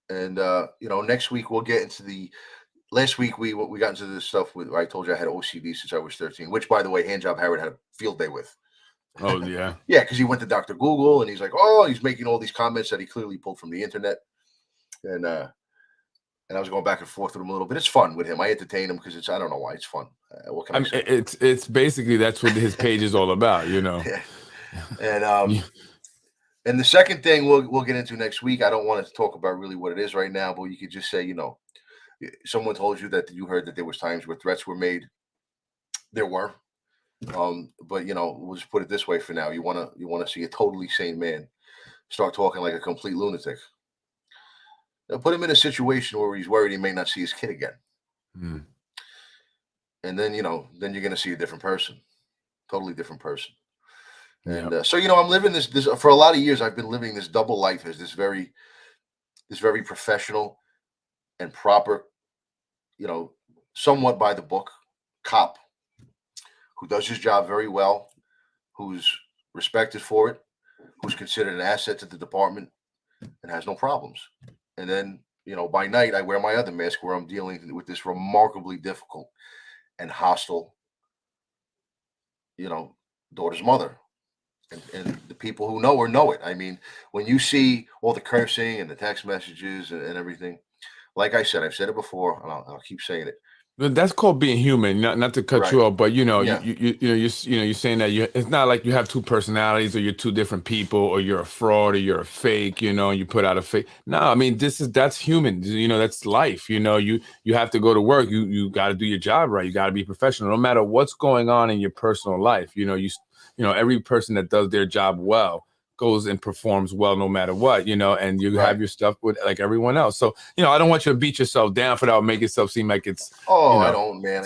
And, next week we'll get into last week we got into this stuff where I told you I had OCD since I was 13, which, by the way, Handjob Howard had a field day with. Oh, yeah. Yeah, because he went to Dr. Google and he's like, he's making all these comments that he clearly pulled from the internet. And I was going back and forth with him a little bit. It's fun with him. I entertain him because I don't know why. It's fun. What can I say? It's basically, that's what his page is all about, Yeah. And And the second thing we'll get into next week. I don't want to talk about really what it is right now, but you could just say, someone told you that you heard that there was times where threats were made. There were, but we'll just put it this way for now. You wanna see a totally sane man start talking like a complete lunatic. Now put him in a situation where he's worried he may not see his kid again, and then then you're gonna see a different person, totally different person. And so I'm living this for a lot of years. I've been living this double life as this very professional and proper, somewhat by the book cop who does his job very well, who's respected for it, who's considered an asset to the department, and has no problems. And then, by night, I wear my other mask where I'm dealing with this remarkably difficult and hostile, daughter's mother. And the people who know her know it. I mean, when you see all the cursing and the text messages and everything, like I said, I've said it before, and I'll keep saying it. But that's called being human. Not to cut you off, but Yeah. you're saying that it's not like you have two personalities or you're two different people or you're a fraud or you're a fake. And you put out a fake. No, I mean that's human. That's life. You have to go to work. You got to do your job right. You got to be professional, no matter what's going on in your personal life. Every person that does their job well goes and performs well no matter what, and you have your stuff with like everyone else. So, I don't want you to beat yourself down for that or make yourself seem like it's I don't, man.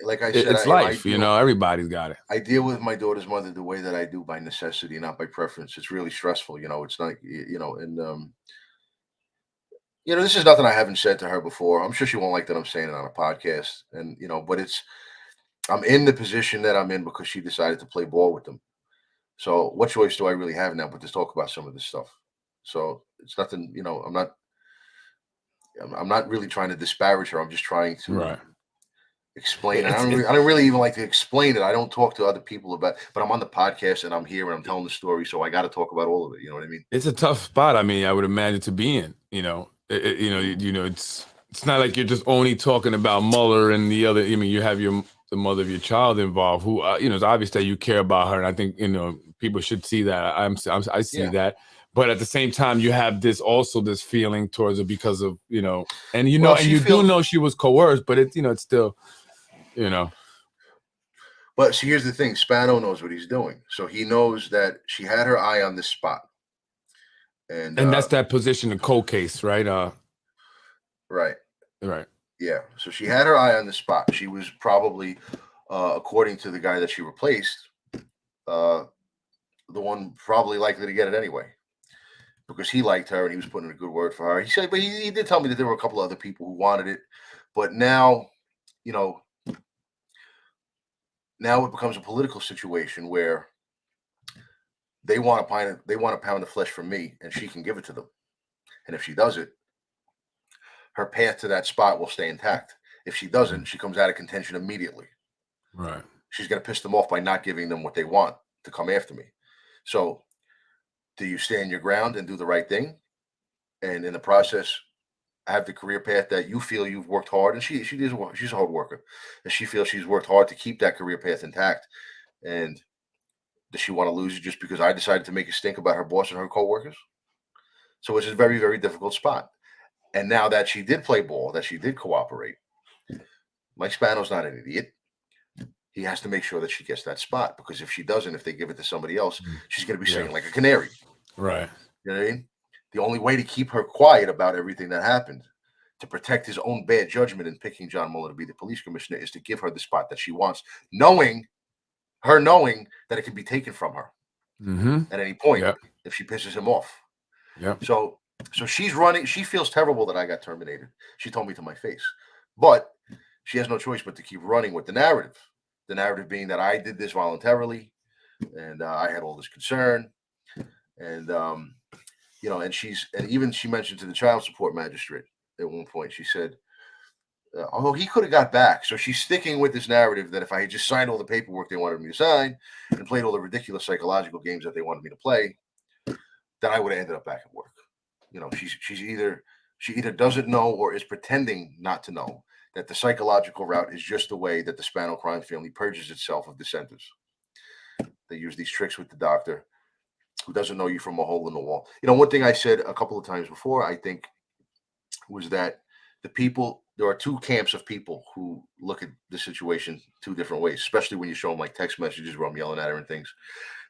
Like I said, it's life, everybody's got it. I deal with my daughter's mother the way that I do by necessity, not by preference. It's really stressful, it's not, and this is nothing I haven't said to her before. I'm sure she won't like that I'm saying it on a podcast. And but I'm in the position that I'm in because she decided to play ball with them. So what choice do I really have now but to talk about some of this stuff? So it's nothing, I'm not really trying to disparage her. I'm just trying to explain it. I don't really even like to explain it. I don't talk to other people about, but I'm on the podcast and I'm here and I'm telling the story. So I got to talk about all of it. You know what I mean? It's a tough spot. I mean, I would imagine to be in, it's not like you're just only talking about Mueller and the other. I mean, you have the mother of your child involved, who it's obvious that you care about her, and I think people should see that. I see that, but at the same time, you have this feeling towards her because of and you do know she was coerced, but it's still But see, here's the thing: Spano knows what he's doing, so he knows that she had her eye on this spot, and that's that position in cold case, right? Right. Yeah. So she had her eye on the spot. She was probably, according to the guy that she replaced, the one probably likely to get it anyway, because he liked her and he was putting in a good word for her. He said, but he did tell me that there were a couple of other people who wanted it, but now, now it becomes a political situation where they want a pound of flesh from me, and she can give it to them. And if she does it, her path to that spot will stay intact. If she doesn't, she comes out of contention immediately. Right. She's going to piss them off by not giving them what they want to come after me. So, do you stand your ground and do the right thing, and in the process, have the career path that you feel you've worked hard? And she's a hard worker, and she feels she's worked hard to keep that career path intact. And does she want to lose it just because I decided to make a stink about her boss and her coworkers? So it's a very, very difficult spot. And now that she did play ball, that she did cooperate, Mike Spano's not an idiot. He has to make sure that she gets that spot, because if she doesn't, if they give it to somebody else, she's going to be singing like a canary. Right. You know what I mean? The only way to keep her quiet about everything that happened, to protect his own bad judgment in picking John Mueller to be the police commissioner, is to give her the spot that she wants, knowing that it can be taken from her at any point if she pisses him off. Yeah. So she's running. She feels terrible that I got terminated. She told me to my face, but she has no choice but to keep running with the narrative. The narrative being that I did this voluntarily, and I had all this concern, and and even she mentioned to the child support magistrate at one point. She said, "Oh, he could have got back." So she's sticking with this narrative that if I had just signed all the paperwork they wanted me to sign and played all the ridiculous psychological games that they wanted me to play, then I would have ended up back at work. She either doesn't know or is pretending not to know that the psychological route is just the way that the Spano crime family purges itself of dissenters. They use these tricks with the doctor. who doesn't know you from a hole in the wall. One thing I said a couple of times before, I think, was that there are two camps of people who look at the situation two different ways, especially when you show them like text messages where I'm yelling at her and things.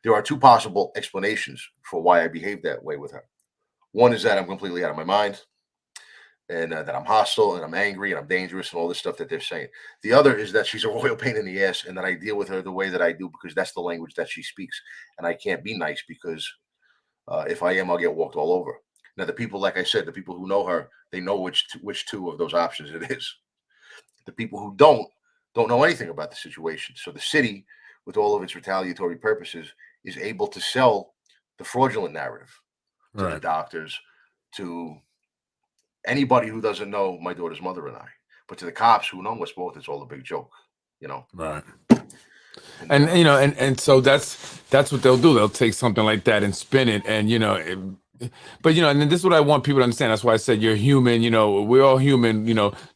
There are two possible explanations for why I behaved that way with her. One is that I'm completely out of my mind, and that I'm hostile and I'm angry and I'm dangerous and all this stuff that they're saying. The other is that she's a royal pain in the ass and that I deal with her the way that I do because that's the language that she speaks. And I can't be nice because if I am, I'll get walked all over. Now, the people, like I said, the people who know her, they know which two of those options it is. The people who don't know anything about the situation. So the city, with all of its retaliatory purposes, is able to sell the fraudulent narrative to the doctors, to anybody who doesn't know my daughter's mother and I. But to the cops who know us both, it's all a big joke, Right. And so that's what they'll do. They'll take something like that and spin it, and but and then this is what I want people to understand. That's why I said you're human. We're all human.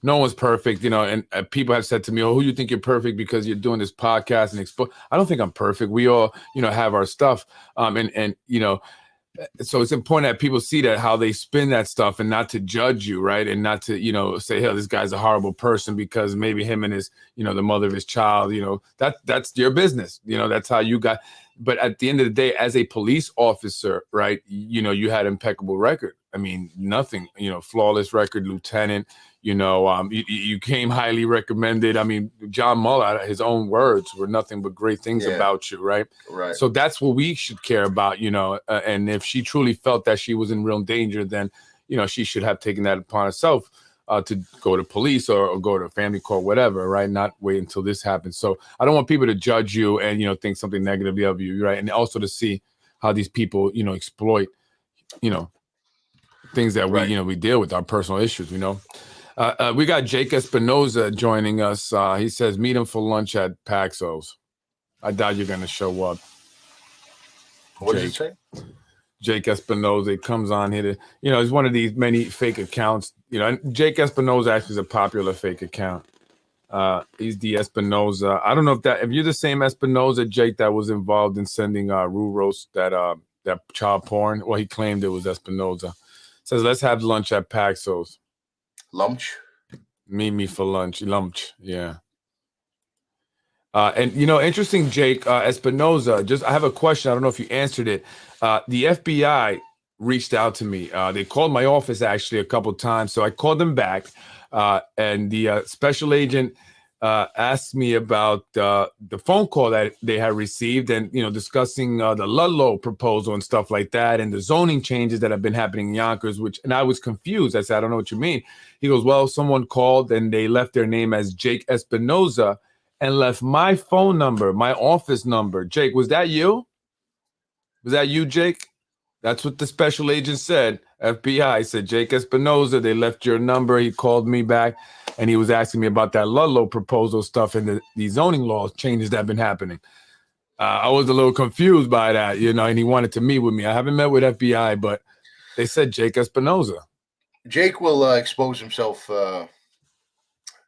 No one's perfect. And people have said to me, "Oh, who you think you're perfect because you're doing this podcast and expose?" I don't think I'm perfect. We all have our stuff. So it's important that people see that how they spin that stuff and not to judge you, right? And not to, say, hey, this guy's a horrible person because maybe him and his, the mother of his child, that's your business. That's how you got. But at the end of the day, as a police officer, right, you had impeccable record. I mean, nothing, flawless record, lieutenant, you came highly recommended. I mean, John Muller, his own words were nothing but great things about you, right? Right. So that's what we should care about, and if she truly felt that she was in real danger, then, she should have taken that upon herself to go to police or go to family court, whatever, right? Not wait until this happens. So I don't want people to judge you and, think something negatively of you, right? And also to see how these people, exploit, things that we deal with, our personal issues, we got Jake Espinoza joining us. He says, meet him for lunch at Paxos. I doubt you're going to show up. What does it say? Jake Espinoza, he comes on here to, he's one of these many fake accounts. And Jake Espinoza actually is a popular fake account. He's the Espinoza. I don't know if you're the same Espinoza, Jake, that was involved in sending Ruros that child porn. Well, he claimed it was Espinoza. Says, let's have lunch at Paxos. Lunch? Meet me for lunch. Lunch, yeah. And interesting, Jake Espinoza. I have a question. I don't know if you answered it. The FBI reached out to me. They called my office actually a couple of times, so I called them back. And the special agent asked me about the phone call that they had received, and discussing the Ludlow proposal and stuff like that, and the zoning changes that have been happening in Yonkers. And I was confused. I said, I don't know what you mean. He goes, well, someone called and they left their name as Jake Espinoza and left my phone number, my office number. Jake, was that you? Was that you, Jake? That's what the special agent said. FBI said, Jake Espinoza, they left your number. He called me back and he was asking me about that Ludlow proposal stuff and the zoning laws changes that have been happening. I was a little confused by that, and he wanted to meet with me. I haven't met with FBI, but they said Jake Espinoza. Jake will expose himself, sooner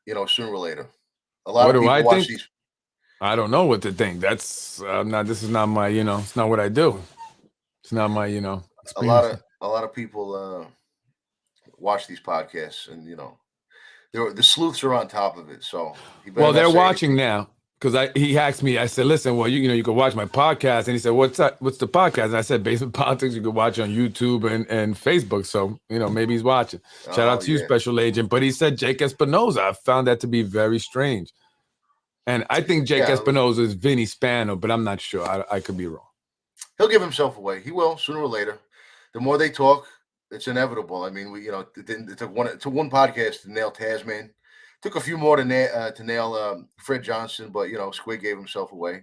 or later. A lot what of do people I watch think? These. I don't know what to think. That's this is not my, it's not what I do. It's not my, experience. A lot of people watch these podcasts, and the sleuths are on top of it. So they're watching now because he asked me. I said, "Listen, well, you can watch my podcast," and he said, "What's that? What's the podcast?" And I said, "Basement Politics. You can watch on YouTube and Facebook." So maybe he's watching. Shout out to you, Special Agent. But he said Jake Espinoza. I found that to be very strange, and I think Jake Espinoza is Vinny Spano, but I'm not sure. I could be wrong. He'll give himself away. He will sooner or later. The more they talk, it's inevitable. I mean, it took one podcast to nail Tasman. Took a few more to nail Fred Johnson, but Squid gave himself away.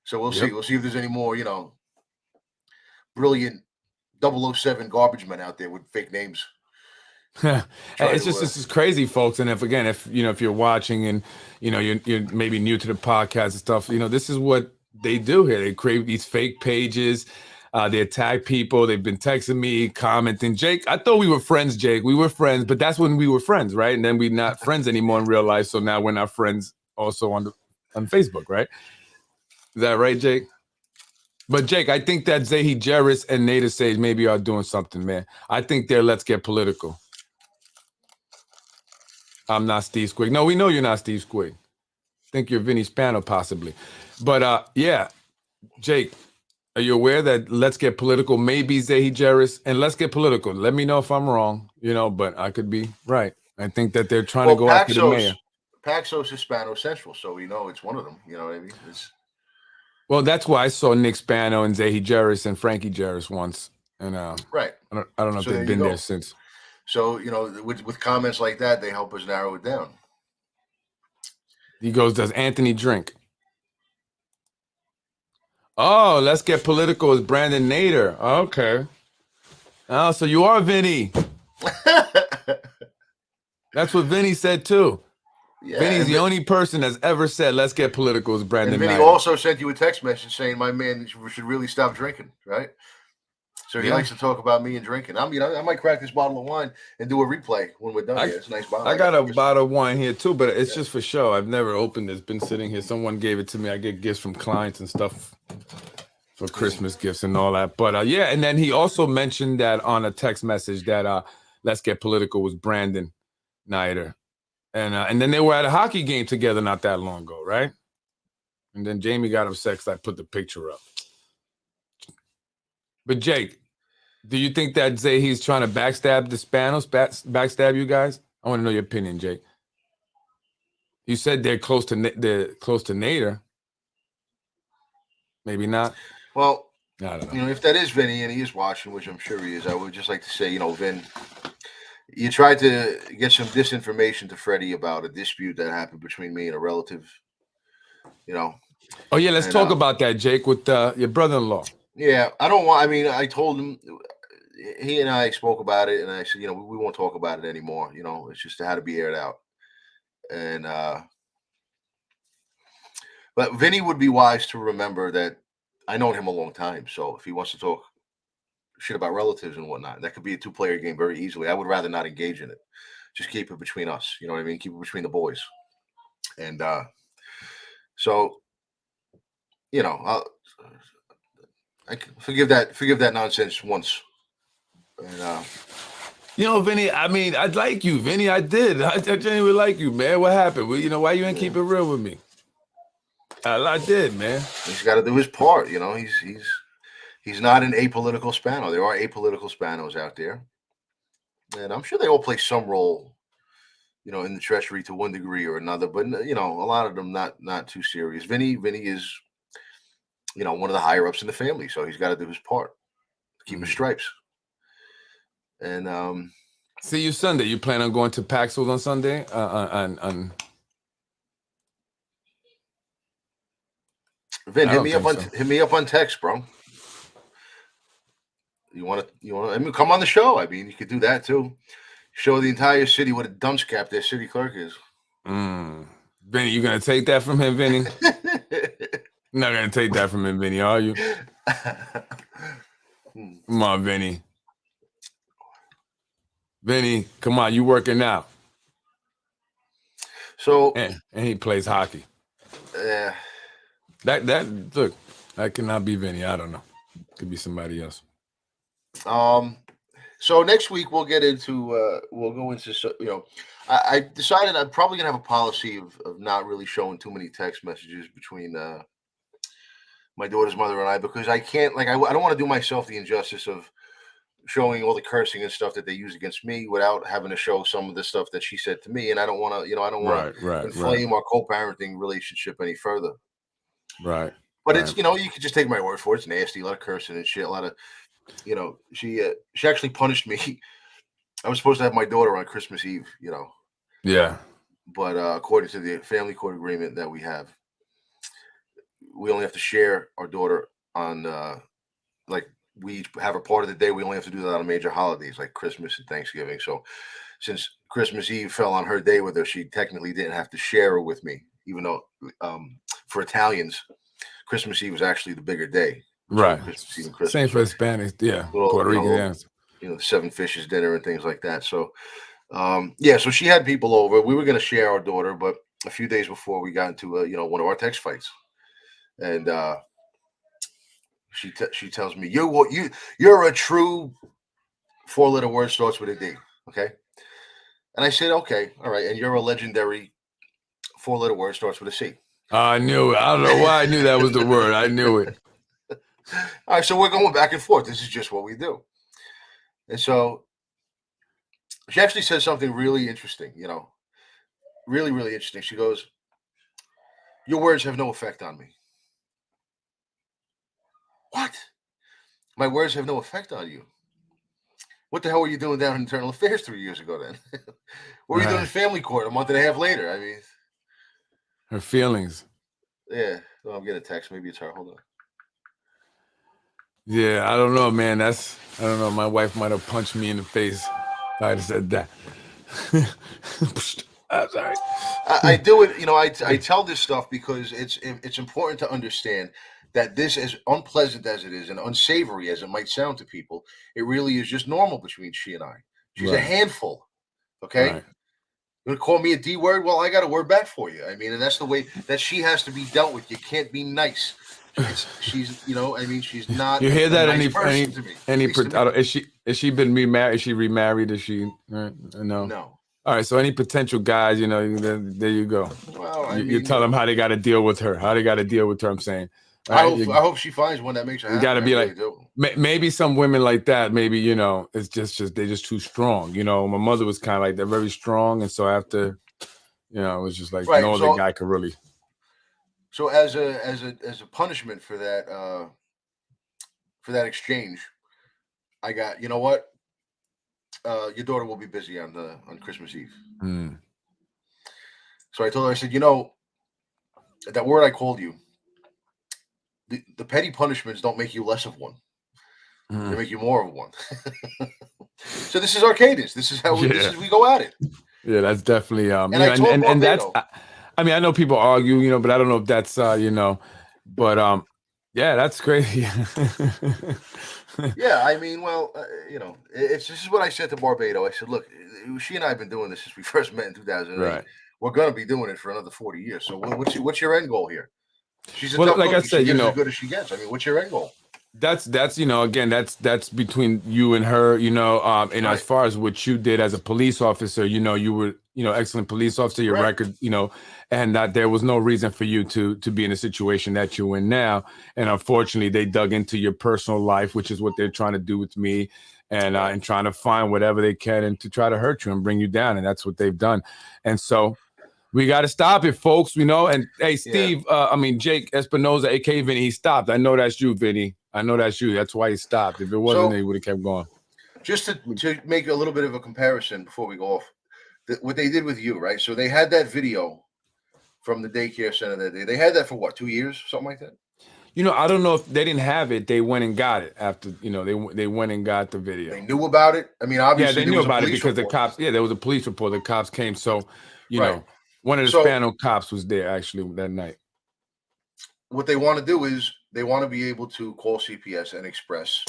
So we'll see. We'll see if there's any more, brilliant 007 garbage men out there with fake names. It's just this is crazy, folks. And if you're watching and you're maybe new to the podcast and stuff, this is what they do here. They create these fake pages. They attack people. They've been texting me, commenting. Jake, I thought we were friends, Jake. We were friends, but that's when we were friends, right? And then we're not friends anymore in real life. So now we're not friends also on Facebook, right? Is that right, Jake? But Jake, I think that Zahi Jerris and Nader Sage maybe are doing something, man. I think they're let's get political. I'm not Steve Squig. No, we know you're not Steve Squig. I think you're Vinny Spano possibly. But yeah, Jake, are you aware that let's get political? Maybe Zahi Jerris and let's get political. Let me know if I'm wrong, but I could be right. I think that they're trying to go after the mayor. Paxos Hispano Central, so we know it's one of them. You know what I mean? Well, that's why I saw Nick Spano and Zahi Jerris and Frankie Jerris once, and right. I don't know if they've been there since. So with comments like that, they help us narrow it down. He goes, "Does Anthony drink?" Oh, let's get political. Is Brandon Nader? Okay. Oh, so you are Vinny. That's what Vinny said too. Yeah, Vinny's the only person that's ever said, "Let's get political." Is Brandon. And Vinny Nader also sent you a text message saying, "My man should really stop drinking." Right. So he likes to talk about me and drinking. I might crack this bottle of wine and do a replay when we're done. It's a nice bottle. I got a bottle of wine here too, but it's just for show. I've never opened it. It's been sitting here. Someone gave it to me. I get gifts from clients and stuff for Christmas gifts and all that. But yeah, and then he also mentioned that on a text message that let's get political was Brandon Nader. And then they were at a hockey game together not that long ago, right? And then Jamie got upset because I put the picture up. But Jake, do you think that Zahi's trying to backstab the Spanos, backstab you guys? I want to know your opinion, Jake. You said they're close to Nader. Maybe not. Well, I don't know. If that is Vinny and he is watching, which I'm sure he is, I would just like to say, Vin, you tried to get some disinformation to Freddie about a dispute that happened between me and a relative. Oh yeah, let's talk about that, Jake, with your brother-in-law. Yeah, I don't want. I mean, I told him. He and I spoke about it, and I said, we won't talk about it anymore. It's just had to be aired out. And but Vinny would be wise to remember that I known him a long time. So if he wants to talk shit about relatives and whatnot, that could be a 2-player game very easily. I would rather not engage in it. Just keep it between us. You know what I mean? Keep it between the boys. And so, I forgive that nonsense once. And Vinny, I mean, I like you, Vinny. I did. I genuinely like you, man. What happened? Well, why you ain't keep it real with me? I did, man. He's got to do his part. He's not an apolitical Spano. There are apolitical Spanos out there, and I'm sure they all play some role, in the treachery to one degree or another. But a lot of them not too serious. Vinny is, one of the higher ups in the family, so he's got to do his part, keep his stripes. And see you Sunday. You plan on going to Paxos on Sunday? Vin, hit me up on text, bro. You want to? I mean, come on the show. I mean, you could do that too. Show the entire city what a dunce cap their city clerk is. Vinny, you gonna take that from him, Vinny? You're not gonna take that from him, Vinny, are you? Come on, Vinny. Vinny, come on, you working out. So and he plays hockey. Yeah. Look, that cannot be Vinny. I don't know. Could be somebody else. So next week we'll get into we'll go into I decided I'm probably gonna have a policy of not really showing too many text messages between my daughter's mother and I, because I can't, I don't want to do myself the injustice of showing all the cursing and stuff that they use against me without having to show some of the stuff that she said to me, and I don't want to I don't want to inflame our co-parenting relationship any further. Right. But it's you can just take my word for it. It's nasty, a lot of cursing and shit, a lot of she actually punished me. I was supposed to have my daughter on Christmas Eve, Yeah. But according to the family court agreement that we have, we only have to share our daughter on we each have a part of the day. We only have to do that on major holidays like Christmas and Thanksgiving. So since Christmas Eve fell on her day with her, she technically didn't have to share her with me, even though for Italians, Christmas Eve was actually the bigger day. Right. Christmas, same for Hispanics. Yeah. Puerto Rican. The 7 fishes dinner and things like that. So, so she had people over. We were going to share our daughter, but a few days before we got into one of our text fights, and She tells me, you're a true 4-letter word starts with a D. Okay. And I said, okay, all right. And you're a legendary 4-letter word starts with a C. I knew it. I don't know why I knew that was the word. I knew it. All right. So we're going back and forth. This is just what we do. And so she actually says something really interesting, really, really interesting. She goes, your words have no effect on me. What? My words have no effect on you? What the hell were you doing down in Internal Affairs 3 years ago then? What were you doing in family court a month and a half later? I mean, her feelings. Yeah. Oh, I'm getting a text. Maybe it's her. Hold on. Yeah, I don't know, man. I don't know. My wife might have punched me in the face if I had said that. I'm sorry. I do it. I tell this stuff because it's important to understand that this, as unpleasant as it is and unsavory as it might sound to people, it really is just normal between she and I. She's a handful. Okay. Right. You want to call me a D word? Well, I got a word back for you. I mean, and that's the way that she has to be dealt with. You can't be nice. She's she's not. You hear that? Nice person to me. Is she been remarried? Is she remarried? Is she no? No. All right. So any potential guys, there you go. Well, you tell them how they got to deal with her. How they got to deal with her. I'm saying. Right? I hope she finds one that makes her happy. You got to be like, maybe some women like that. Maybe it's just they're just too strong. My mother was kind of like they're very strong, and so after, it was just like no other guy could really. So as a punishment for that exchange, I got, you know what? Your daughter will be busy on Christmas Eve. Mm. So I told her, I said, that word I called you, the petty punishments don't make you less of one. They make you more of one. So this is Arcadis. This is how we go at it. Yeah, that's definitely and that's I mean, I know people argue, but I don't know if that's but yeah, that's crazy. Yeah, I mean, well, this is what I said to Barbados. I said, look, she and I have been doing this since we first met in 2008. Right. We're going to be doing it for another 40 years. So what's your end goal here? She's a tough like cookie. I said, she gets as good as she gets. I mean, what's your end goal? That's again, that's between you and her, and right. As far as what you did as a police officer, you were, excellent police officer, your record, and that there was no reason for you to be in a situation that you're in now. And unfortunately, they dug into your personal life, which is what they're trying to do with me, and trying to find whatever they can and to try to hurt you and bring you down. And that's what they've done. And so we got to stop it, folks. And hey, Steve, Jake Espinoza, aka Vinny, he stopped. I know that's you, Vinny. I know that's you. That's why he stopped. If it wasn't, he would have kept going. Just to make a little bit of a comparison before we go off, what they did with you, right? So they had that video from the daycare center that day. They had that for what, 2 years, something like that? I don't know if they didn't have it. They went and got it after, they went and got the video. They knew about it. I mean, obviously, they knew about it because the cops. Yeah, there was a police report. The cops came. So, one of the Spanish cops was there actually that night. What they want to do is they want to be able to call CPS and express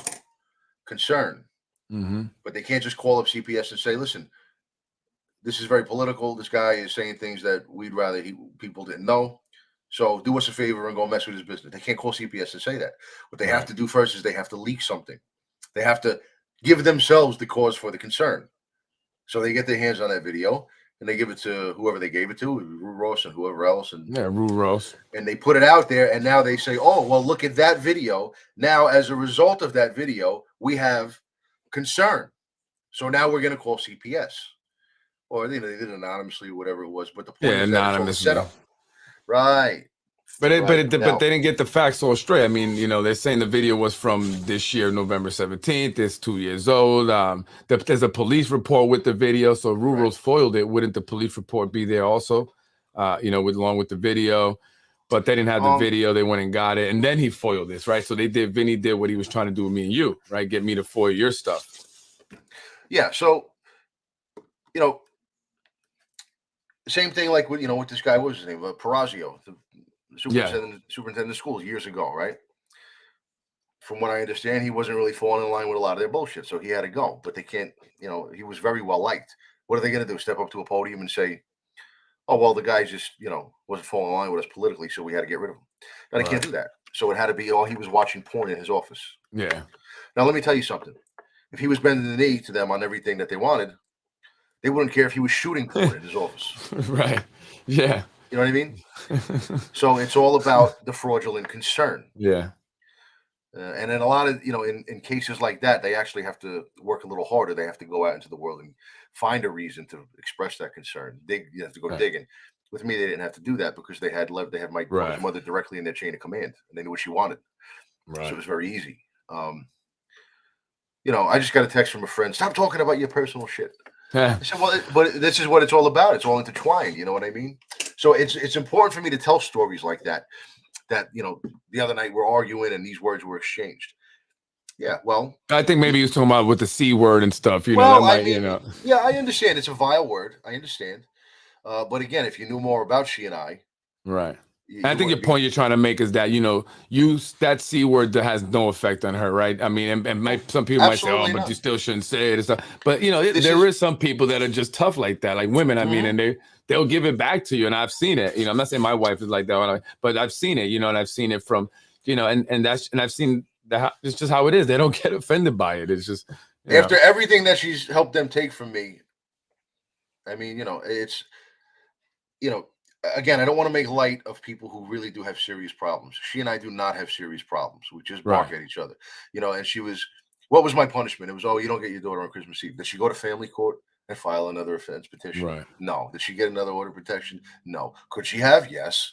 concern. Mm-hmm. But they can't just call up CPS and say, listen, this is very political. This guy is saying things that we'd rather people didn't know. So do us a favor and go mess with his business. They can't call CPS to say that. What they have to do first is they have to leak something. They have to give themselves the cause for the concern. So they get their hands on that video and they give it to whoever they gave it to, Rue Ross and whoever else. Rue Ross. And they put it out there, and now they say, oh, well, look at that video. Now, as a result of that video, we have concern. So now we're going to call CPS. Or they did it anonymously or whatever it was. But the point is that it's all set up. Right. But they didn't get the facts all straight. I mean, they're saying the video was from this year, November 17th. It's 2 years old. There's a police report with the video. So Rural's foiled it. Wouldn't the police report be there also? Along with the video. But they didn't have the video. They went and got it. And then he foiled this, right? So Vinny did what he was trying to do with me and you, right? Get me to foil your stuff. Yeah. So, same thing like with, with this guy, what was his name? Perazio, the superintendent of schools years ago, right? From what I understand, he wasn't really falling in line with a lot of their bullshit, so he had to go. But they can't, he was very well liked. What are they going to do? Step up to a podium and say, oh, well, the guy just, wasn't falling in line with us politically, so we had to get rid of him. Now, they can't do that. So it had to be he was watching porn in his office. Yeah. Now let me tell you something. If he was bending the knee to them on everything that they wanted, they wouldn't care if he was shooting porn in his office. Right. Yeah. You know what I mean? So it's all about the fraudulent concern. Yeah. And in a lot of, in cases like that, they actually have to work a little harder. They have to go out into the world and find a reason to express that concern. You have to go digging. With me, they didn't have to do that because they had my daughter's mother directly in their chain of command, and they knew what she wanted. Right. So it was very easy. I just got a text from a friend. Stop talking about your personal shit. I said, well, but this is what it's all about. It's all intertwined. You know what I mean? So it's important for me to tell stories like that. That the other night we're arguing and these words were exchanged. Yeah, well, I think maybe he was talking about with the C word and stuff. Yeah, I understand it's a vile word. I understand, but again, if you knew more about she and I, right. I think your point you're trying to make is that that C word that has no effect on her, right? I mean, and some people might say, "Oh, but you still shouldn't say it," and stuff. But there is some people that are just tough like that, like women. I mean, and they'll give it back to you, and I've seen it. I'm not saying my wife is like that, but I've seen it. And I've seen it from and I've seen that it's just how it is. They don't get offended by it. It's just after everything that she's helped them take from me. I mean, it's again, I don't want to make light of people who really do have serious problems. She and I do not have serious problems. We just bark at each other, and what was my punishment? It was, you don't get your daughter on Christmas Eve. Did she go to family court and file another offense petition? Right. No. Did she get another order of protection? No. Could she have? Yes.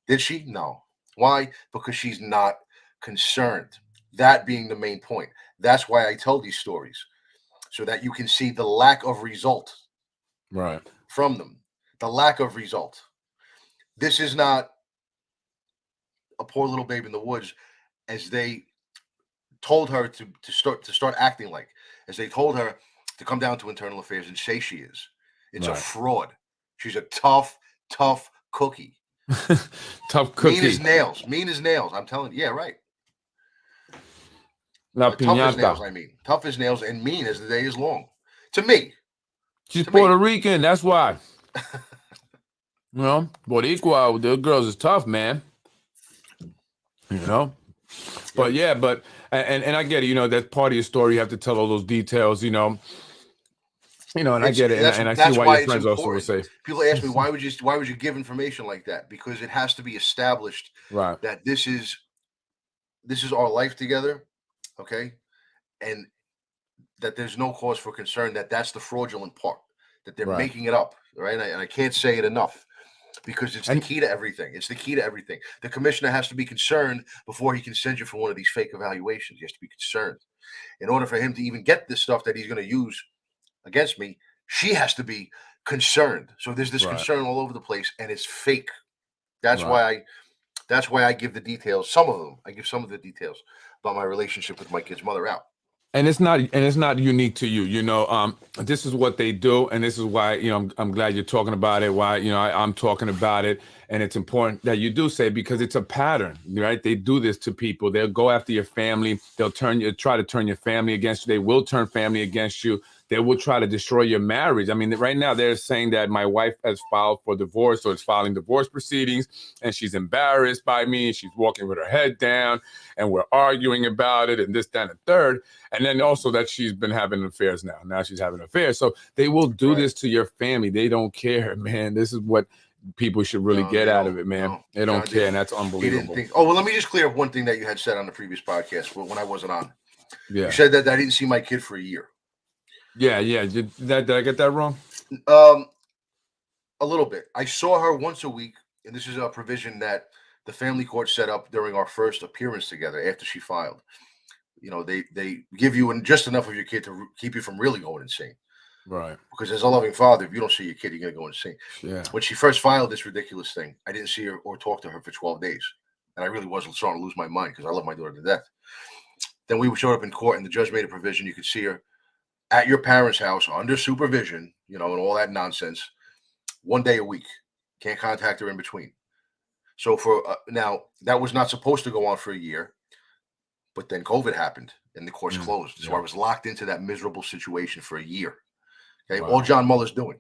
Did she? No. Why? Because she's not concerned. That being the main point. That's why I tell these stories, so that you can see the lack of result from them. The lack of result. This is not a poor little babe in the woods, as they told her to start acting like, as they told her to come down to internal affairs and say she is. It's a fraud. She's a tough cookie. Tough cookie. Mean as nails. I'm telling you. Yeah, right. Tough as nails, I mean. Tough as nails and mean as the day is long. To me. She's Puerto Rican. That's why. Boricua, the girls is tough, man. But and I get it. That's part of your story. You have to tell all those details. And I get it, and I see why your friends also will say. People ask me why would you give information like that? Because it has to be established that this is our life together, okay, and that there's no cause for concern. That's the fraudulent part. That they're making it up, right? And I can't say it enough. Because it's the key to everything. It's the key to everything. The commissioner has to be concerned before he can send you for one of these fake evaluations. He has to be concerned. In order for him to even get this stuff that he's going to use against me, she has to be concerned. So there's this concern all over the place, and it's fake. That's why I give the details. Some of them. I give some of the details about my relationship with my kid's mother out. And it's not unique to you. This is what they do, and this is why I'm glad you're talking about it. Why I'm talking about it, and it's important that you do say, because it's a pattern, right? They do this to people. They'll go after your family. They'll try to turn your family against you. They will turn family against you. They will try to destroy your marriage. I mean, right now they're saying that my wife has filed for divorce, or is filing divorce proceedings, and she's embarrassed by me. She's walking with her head down, and we're arguing about it, and this, that, and the third. And then also that she's been having affairs now. Now she's having affairs. So they will do this to your family. They don't care, man. This is what people should really get out of it, man. They don't care, and that's unbelievable. Well, let me just clear up one thing that you had said on the previous podcast when I wasn't on. Yeah. You said that I didn't see my kid for a year. Yeah. Did I get that wrong? A little bit. I saw her once a week, and this is a provision that the family court set up during our first appearance together after she filed. They give you just enough of your kid to keep you from really going insane. Right. Because as a loving father, if you don't see your kid, you're going to go insane. Yeah. When she first filed this ridiculous thing, I didn't see her or talk to her for 12 days. And I really was starting to lose my mind because I love my daughter to death. Then we showed up in court, and the judge made a provision. You could see her at your parents' house under supervision, and all that nonsense, 1 day a week. Can't contact her in between. So for now, that was not supposed to go on for a year. But then COVID happened and the courts closed. So I was locked into that miserable situation for a year. Okay. Wow. All John Muller's doing.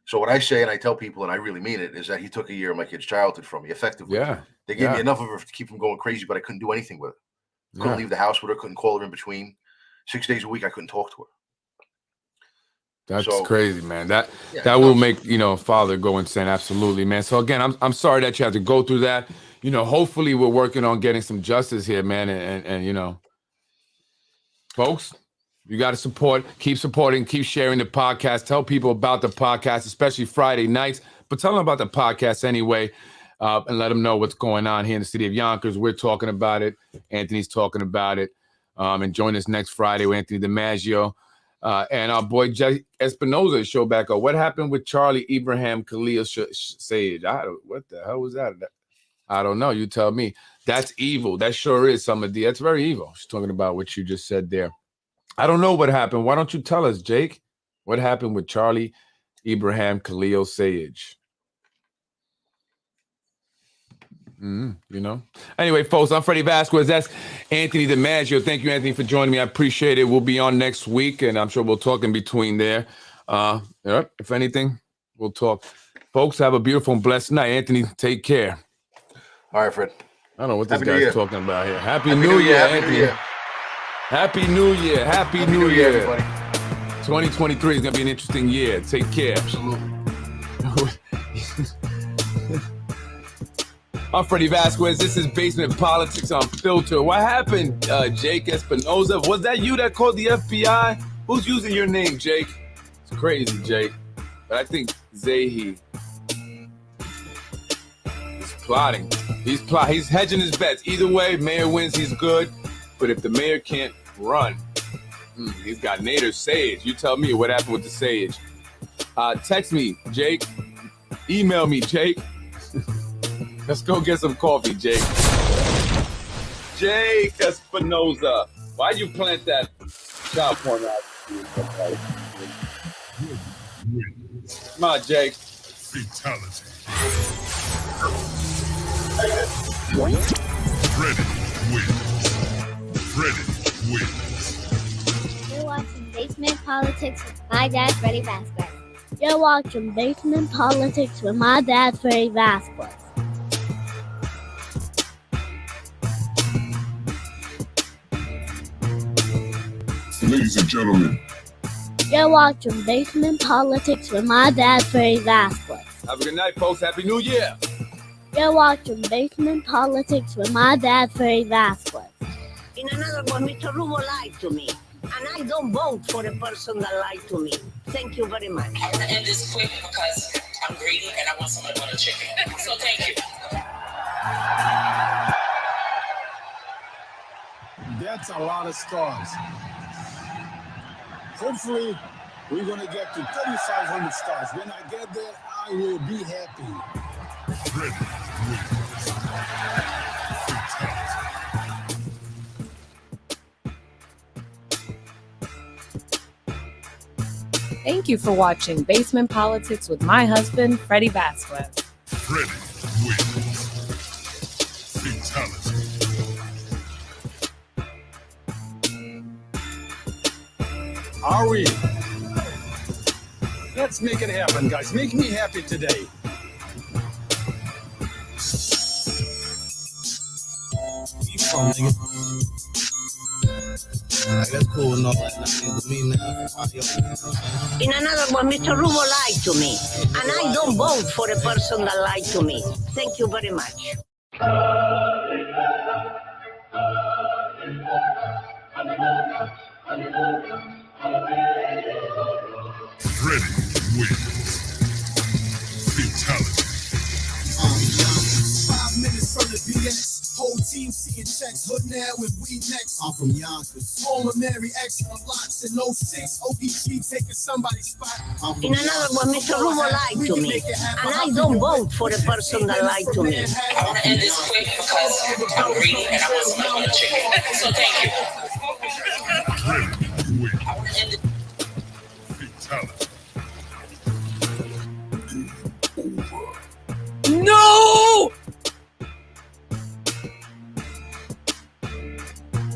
So what I say, and I tell people, and I really mean it, is that he took a year of my kid's childhood from me, effectively. Yeah. They gave me enough of her to keep from going crazy, but I couldn't do anything with her. Couldn't leave the house with her, couldn't call her in between. 6 days a week, I couldn't talk to her. That's crazy, man. That will make, a father go insane. Absolutely, man. So again, I'm sorry that you have to go through that. Hopefully we're working on getting some justice here, man. And folks, you got to keep supporting, keep sharing the podcast. Tell people about the podcast, especially Friday nights. But tell them about the podcast anyway, and let them know what's going on here in the city of Yonkers. We're talking about it. Anthony's talking about it. And join us next Friday with Anthony DiMaggio. And our boy Jay Espinoza show back up. What happened with Charlie Ibrahim Khalil Sayed? What the hell was that? I don't know. You tell me. That's evil. That sure is, Summer D. That's very evil. She's talking about what you just said there. I don't know what happened. Why don't you tell us, Jake? What happened with Charlie Ibrahim Khalil Sayed? Anyway, folks, I'm Freddie Vasquez. That's Anthony DiMaggio. Thank you, Anthony, for joining me. I appreciate it. We'll be on next week, and I'm sure we'll talk in between there. If anything, we'll talk. Folks, have a beautiful and blessed night. Anthony, take care. All right, Fred. I don't know what this guy's talking about here. Happy New Year, Anthony. Happy New Year. Happy New Year, everybody. 2023 is going to be an interesting year. Take care. Absolutely. I'm Freddie Vasquez. This is Basement Politics Unfiltered. What happened, Jake Espinoza? Was that you that called the FBI? Who's using your name, Jake? It's crazy, Jake. But I think Zahi is plotting. He's hedging his bets. Either way, mayor wins, he's good. But if the mayor can't run, he's got Nader Sage. You tell me what happened with the Sage. Text me, Jake. Email me, Jake. Let's go get some coffee, Jake. Jake Espinoza. Why you plant that child porn out? Come on, Jake. Fatality. Freddie wins. You're watching Basement Politics with my dad, Freddie Vasquez. You're watching Basement Politics with my dad, Freddie Vasquez. Ladies and gentlemen, you're watching Basement Politics with my dad, Freddie Vasquez. Have a good night, folks. Happy New Year. You're watching Basement Politics with my dad, Freddie Vasquez. In another one, Mr. Rubo lied to me. And I don't vote for a person that lied to me. Thank you very much. I'm going to end this quick because I'm greedy and I want some butter chicken. So thank you. That's a lot of stars. Hopefully, we're going to get to 3,500 stars. When I get there, I will be happy. Freddie wins. Thank you for watching Basement Politics with my husband, Freddie Vasquez. Freddie wins. Fatality. Are we? Let's make it happen, guys. Make me happy today. That's cool. No, in another one, Mr. Rubo lied to me. And I don't vote for a person that lied to me. Thank you very much. Freddie wins. Fatality. 5 minutes from the BX. Whole team seeing checks. Hood now with we next. I'm from Yonkers. Home of Mary X on blocks in 06. ODG taking somebody's spot. In another one, Mr. Rubo lied to me. And I don't vote for a person that lied to me. I'm going to end this quick because I'm greedy and I want some butter chicken. So thank you. Freddie wins. Fatality.